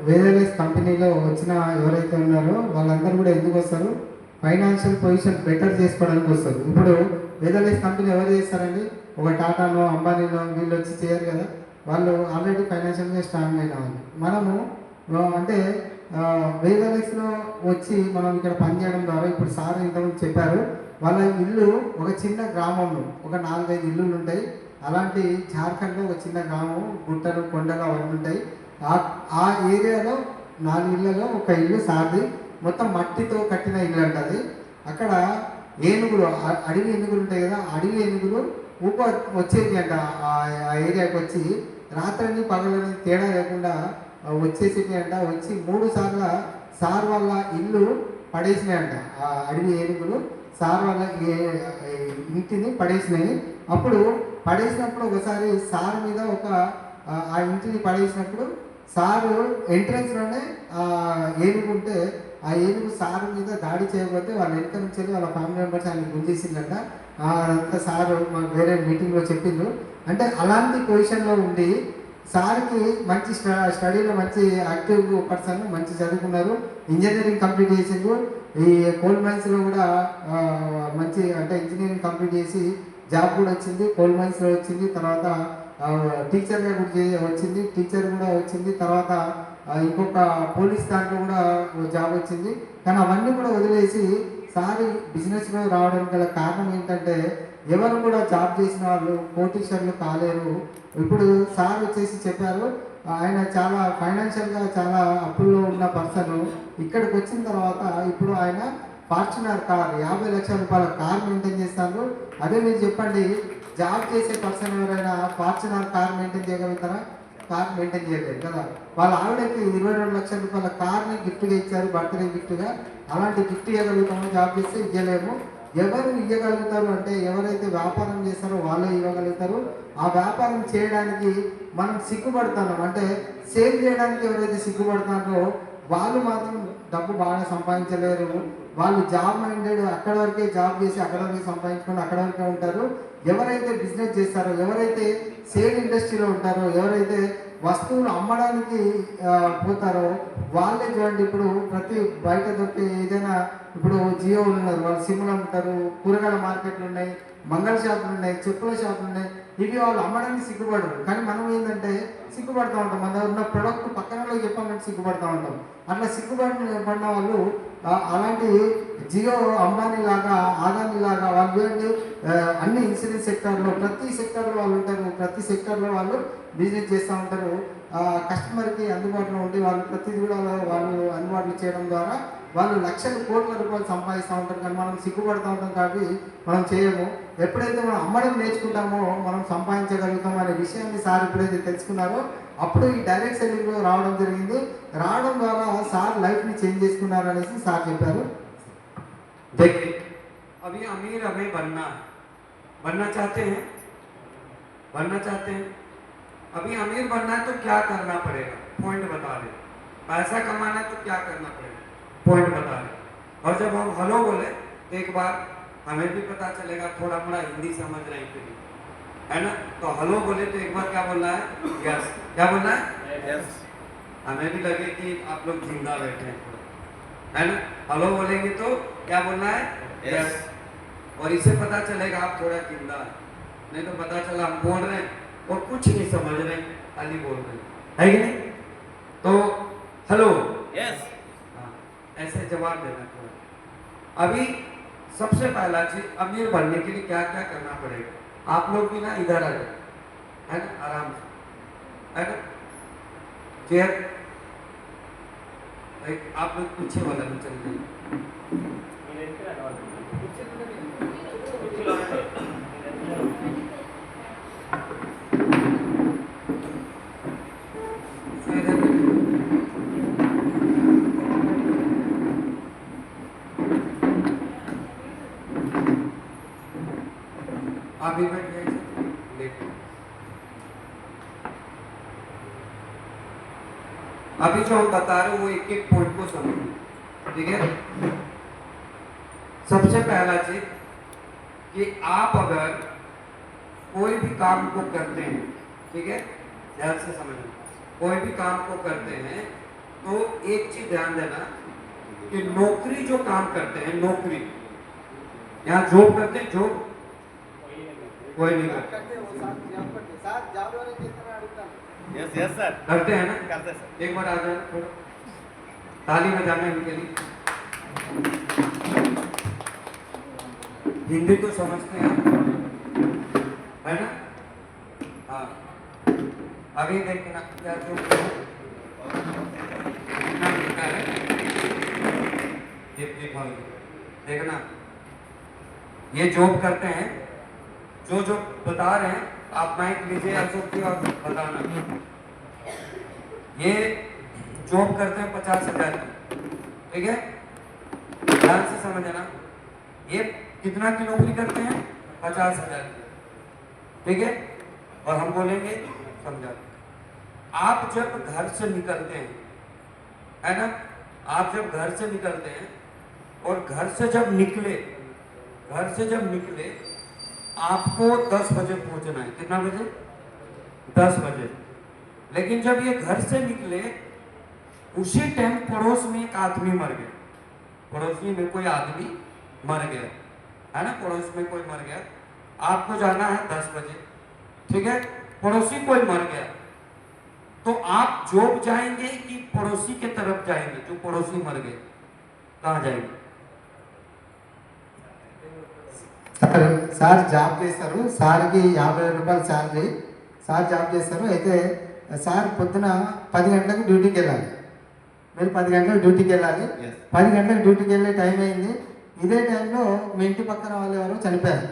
వేరియస్ కంపెనీలో వచ్చిన ఎవరైతే ఉన్నారో వాళ్ళందరూ కూడా ఎందుకు వస్తారు? ఫైనాన్షియల్ పొజిషన్ బెటర్ చేసుకోవడానికి వస్తారు. ఇప్పుడు వేరియస్ కంపెనీ ఎవరు చేస్తారండి? ఒక టాటానో అంబానీనో వీళ్ళు వచ్చి చేయరు కదా. వాళ్ళు ఆల్రెడీ ఫైనాన్షియల్గా స్ట్రాంగ్ అయిన వాళ్ళు. మనము అంటే వేరియస్లో వచ్చి మనం ఇక్కడ పనిచేయడం ద్వారా, ఇప్పుడు సార్ ఇంతకుముందు చెప్పారు, వాళ్ళ ఇల్లు ఒక చిన్న గ్రామంలో ఒక 4-5 ఇల్లులు ఉంటాయి. అలాంటి జార్ఖండ్లో ఒక చిన్న గ్రామం, గుట్టలు కొండలు అవన్నీ ఉంటాయి. ఆ ఏరియాలో 4 ఇళ్లలో ఒక ఇల్లు సార్ది, మొత్తం మట్టితో కట్టిన ఇల్లు అంటది. అక్కడ ఏనుగులు, అడవి ఏనుగులు ఉంటాయి కదా, అడవి ఏనుగులు వచ్చేది అంట. ఆ ఏరియాకి వచ్చి రాత్రిని పగలని తేడా లేకుండా వచ్చేసేది అంట. వచ్చి 3 సార్లు సార్ వాళ్ళ ఇల్లు పడేసినాయంట. ఆ అడవి ఏనుగులు సార్ వాళ్ళ ఇంటిని పడేసినాయి. అప్పుడు పడేసినప్పుడు ఒకసారి సార్ మీద ఆ ఇంటిని పడేసినప్పుడు సారు ఎంట్రన్స్లోనే ఏనుగు ఉంటే, ఆ ఏనుగు సారు మీద దాడి చేయకపోతే వాళ్ళ వెనక నుంచి వాళ్ళ ఫ్యామిలీ మెంబర్స్ ఆయన గుంజేసిందంట. అంతా సార్ మాకు వేరే మీటింగ్లో చెప్పిండ్రు. అంటే అలాంటి పొజిషన్లో ఉండి సార్కి మంచి స్టడీలో మంచి యాక్టివ్ పర్సన్, మంచి చదువుకున్నారు, ఇంజనీరింగ్ కంప్లీట్ చేసిండ్రు. ఈ కోల్ మైన్స్లో కూడా మంచి అంటే ఇంజనీరింగ్ కంప్లీట్ చేసి జాబ్ కూడా వచ్చింది, కోల్ మైన్స్లో వచ్చింది. తర్వాత టీచర్గా కూడా వచ్చింది, టీచర్ కూడా వచ్చింది. తర్వాత ఇంకొక పోలీస్ దాంట్లో కూడా జాబ్ వచ్చింది. కానీ అవన్నీ కూడా వదిలేసి సార్ బిజినెస్లో రావడానికి గల కారణం ఏంటంటే ఎవరు కూడా జాబ్ చేసిన వాళ్ళు కోటీశ్వర్లు కాలేరు. ఇప్పుడు సార్ వచ్చేసి చెప్పారు, ఆయన చాలా ఫైనాన్షియల్గా చాలా అప్పుల్లో ఉన్న పర్సన్. ఇక్కడికి వచ్చిన తర్వాత ఇప్పుడు ఆయన ఫార్చునర్ కార్ 50 లక్షల రూపాయల కార్ మెయింటైన్ చేస్తారు. అదే మీరు చెప్పండి, జాబ్ చేసే పర్సన్ ఎవరైనా ఫార్చునర్ కార్ మెయింటైన్ చేయగలుగుతారా? కార్ మెయింటైన్ చేయలేదు కదా. వాళ్ళ ఆవిడకి 22 లక్షల రూపాయల కార్ని గిఫ్ట్గా ఇచ్చారు, బర్త్డే గిఫ్ట్గా. అలాంటి గిఫ్ట్ ఇవ్వగలుగుతాము, జాబ్ చేస్తే ఇవ్వలేము. ఎవరు ఇవ్వగలుగుతారు అంటే ఎవరైతే వ్యాపారం చేస్తారో వాళ్ళే ఇవ్వగలుగుతారు. ఆ వ్యాపారం చేయడానికి మనం సిగ్గుపడతాం, అంటే సేల్ చేయడానికి ఎవరైతే సిగ్గుపడతారో వాళ్ళు మాత్రం డబ్బు బాగా సంపాదించలేరు. వాళ్ళు జాబ్ మైండెడ్, అక్కడ వరకే జాబ్ చేసి అక్కడ వరకే సంపాదించుకొని అక్కడ వరకే ఉంటారు. ఎవరైతే బిజినెస్ చేస్తారో, ఎవరైతే సేల్ ఇండస్ట్రీలో ఉంటారో, ఎవరైతే వస్తువులు అమ్మడానికి పోతారో వాళ్ళే చూడండి. ఇప్పుడు ప్రతి బయట దొరికే ఏదైనా, ఇప్పుడు జియో ఉన్నారు, వాళ్ళు సిమ్లు అమ్ముతారు, కూరగాయల మార్కెట్లు ఉన్నాయి, మంగళ షాపులు ఉన్నాయి, చెప్పుల షాపులు ఉన్నాయి. ఇవి వాళ్ళు అమ్మడానికి సిగ్గుపడరు. కానీ మనం ఏంటంటే సిగ్గుపడతా ఉంటాం, మన దగ్గర ఉన్న ప్రొడక్ట్ పక్కన వాళ్ళకి చెప్పాలంటే సిగ్గుపడతా ఉంటాం. అట్లా పడిన వాళ్ళు అలాంటి జియో అంబానీ లాగా, ఆదానీ లాగా వాళ్ళు చూడండి, అన్ని ఇన్సూరెన్స్ సెక్టార్లో ప్రతి సెక్టార్లో వాళ్ళు ఉంటారు, ప్రతి సెక్టార్లో వాళ్ళు బిజినెస్ చేస్తూ ఉంటారు. కస్టమర్కి అందుబాటులో ఉండి వాళ్ళు ప్రతిదీ కూడా వాళ్ళు అందుబాటులో చేయడం ద్వారా వాళ్ళు లక్షల కోట్ల రూపాయలు సంపాదిస్తూ ఉంటారు. కానీ మనం సిగ్గుపడుతూ ఉంటాం కాబట్టి మనం చేయము. ఎప్పుడైతే మనం అమ్మడం నేర్చుకుంటామో మనం సంపాదించగలుగుతాం అనే విషయాన్ని సార్ ఎప్పుడైతే తెలుసుకున్నారో అప్పుడు ఈ డైరెక్ట్ సెల్లింగ్లో రావడం జరిగింది. రావడం ద్వారా సార్ లైఫ్ని చేంజ్ చేసుకున్నారు అనేసి సార్ చెప్పారు. देखिए, अभी अमीर हमें बनना चाहते हैं, अभी अमीर बनना है तो क्या करना पड़ेगा, पॉइंट बता रहे। पैसा कमाना है तो क्या करना पड़ेगा, पॉइंट बता रहे। और जब हम हेलो बोले तो एक बार हमें भी पता चलेगा, थोड़ा मोड़ा हिंदी समझ रहे हैं है ना। तो हेलो बोले तो एक बार क्या बोलना है, यस। क्या बोलना है, यस। हमें भी लगे कि आप लोग जिंदा बैठे हैं, है ना। हेलो बोलेंगे तो क्या बोलना है, यस। और इससे पता चलेगा आप थोड़ा जिंदा है, नहीं तो पता चला हम बोल रहे हैं और कुछ नहीं समझ रहे, खाली बोल रहे हैं, है कि नहीं। तो हेलो, यस, हाँ, ऐसे जवाब देना थोड़ा। अभी सबसे पहला चीज, अमीर बनने के लिए क्या क्या करना पड़ेगा। आप लोग भी ना इधर आ जाए, है ना, आराम से, है ना। चेयर आप लोग पीछे वाला में चल जाइए। आप भी बैठ जाइए, देखो अभी जो हम बता रहे हैं वो एक एक पॉइंट को समझिए, ठीक है। सबसे पहला चीज कि आप अगर कोई भी काम को करते हैं, ठीक है, ध्यान से समझना, कोई भी काम को करते हैं तो एक चीज ध्यान देना कि नौकरी जो काम करते हैं, नौकरी यहाँ जॉब करते हैं, जॉब कोई नहीं करता, यस यस सर, करते हैं ना, करते सर। एक बार आ जाए थोड़ा ताली बजाना इनके लिए। हिंदी तो समझते हैं, है ना। हाँ, अभी देखना क्या जो लिखा है, देखना ये जॉब करते हैं, जो जो बता रहे हैं आप माइक लीजिए अशोक जी और बताना। ये जॉब करते हैं 50,000 की, ठीक है, ध्यान से समझना। ये कितना की नौकरी करते हैं, 50,000 की, ठीक है। और हम बोलेंगे समझा, आप जब घर से निकलते हैं, है ना, आप जब घर से निकलते हैं और घर से जब निकले आपको 10 बजे पहुंचना है। कितना बजे? 10 बजे। लेकिन जब ये घर से निकले उसी टाइम पड़ोस में एक आदमी मर गया, पड़ोसी में कोई आदमी मर गया है ना, पड़ोस में कोई मर गया, आपको जाना है 10 बजे, ठीक है, पड़ोसी कोई मर गया, तो आप जॉब जाएंगे कि पड़ोसी के तरफ जाएंगे? जो पड़ोसी मर गए कहाँ जाएंगे? సార్ జాబ్ చేస్తారు, సార్కి 50 రూపాయలు శాలరీ, సార్ జాబ్ చేస్తారు. అయితే సార్ పొద్దున 10 గంటలకు డ్యూటీకి వెళ్ళాలి, మీరు 10 గంటలకు డ్యూటీకి వెళ్ళాలి. Yes. 10 గంటలకు డ్యూటీకి వెళ్ళే టైం అయింది. ఇదే టైంలో మీ ఇంటి పక్కన వాళ్ళు ఎవరో చనిపోయారు.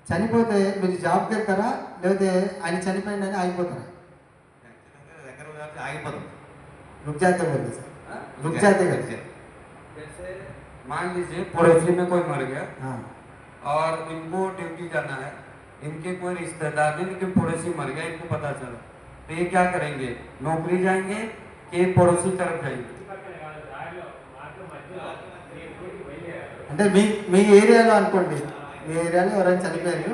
చనిపోతే మీరు జాబ్కి వెళ్తారా, లేకపోతే ఆయన చనిపోయిందని ఆగిపోతారా? దగ్గర ఉన్నప్పుడు ఆగిపోతాం. रुक जाते बोलते सर, रुक जाते करते. जैसे मान लीजिए पड़ोसी में कोई मर गया हाँ और इनको ड्यूटी जाना है, इनके कोई रिश्तेदार नहीं लेकिन पड़ोसी मर गया, इनको पता चला, तो ये क्या करेंगे? नौकरी जाएंगे कि पड़ोसी तरफ जाएंगे? అంటే మీ ఏరియాలో అనుకోండి, మీ ఏరియాలో ఎవరైనా చనిపోయారు,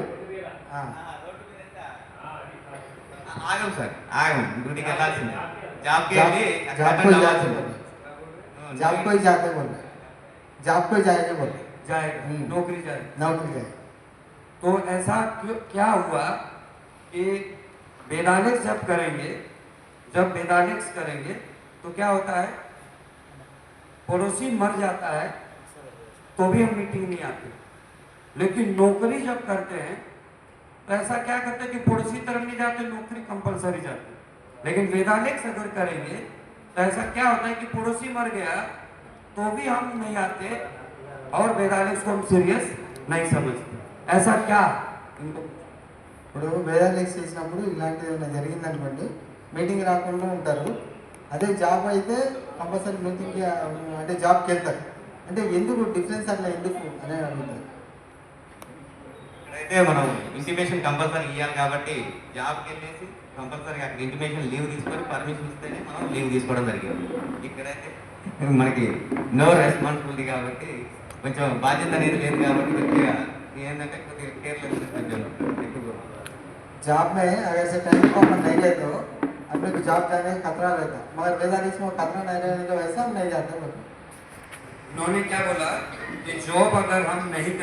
ఆగం సార్, ఆగం, డ్యూటీకి వెళ్ళాల్సిందే. జాబ్కి जॉब వెళ్ళి जॉब అక్కడ कोई రావాల్సిందే. जाते जॉब कोई जाते बोल रहे, जॉब कोई जाएंगे बोल रहे, जाएगा, नौकरी जाएगा। नौकरी जाए. तो ऐसा क्या हुआ कि वेदालिक्स जब करेंगे, जब वेदालिक्स करेंगे तो क्या होता है, पड़ोसी मर जाता है तो भी हम मीटिंग नहीं आते, लेकिन नौकरी जब करते हैं तो ऐसा क्या करते हैं कि पड़ोसी तरफ नहीं जाते, नौकरी कंपलसरी जाते। लेकिन वेदालिक्स अगर करेंगे तो ऐसा क्या होता है कि पड़ोसी मर गया तो भी हम नहीं आते और वेदालिक्स को हम सीरियस नहीं समझते। ऐसा क्या इनको ఇప్పుడు వేదాలెక్స్ చేసినప్పుడు ఇలాంటిది ఏమైనా జరిగిందనుకోండి, మీటింగ్ రాకుండా ఉంటారు. అదే జాబ్ అయితే కంపల్సరీ మీటింగ్కి అంటే జాబ్కి వెళ్తారు. అంటే ఎందుకు డిఫరెన్స్ అట్లా ఎందుకు అని అడుగుతారు. ఇక్కడైతే మనం ఇంటిమేషన్ కంపల్సరీ ఇవ్వాలి కాబట్టి జాబ్కి వెళ్ళేసి కంపల్సరీ అక్కడ ఇంటిమేషన్ లీవ్ తీసుకొని పర్మిషన్ ఇస్తేనే మనం లీవ్ తీసుకోవడం జరిగింది. ఇక్కడైతే మనకి నో రెస్పాన్సిబిలిటీ కాబట్టి కొంచెం బాధ్యత అనేది లేదు కాబట్టి కొద్దిగా ఏంటంటే కొద్దిగా కేర్లెస్ కొంచెం ఎక్కువ. जॉब में अगर से टाइम को अपन नहीं गए तो अपने को जॉब जाने का खतरा रहता, मगर वेदालिक्स में खतरा नहीं रहने की वजह से हम नहीं जाते बोलते. उन्होंने क्या बोला कि जॉब अगर हम नहीं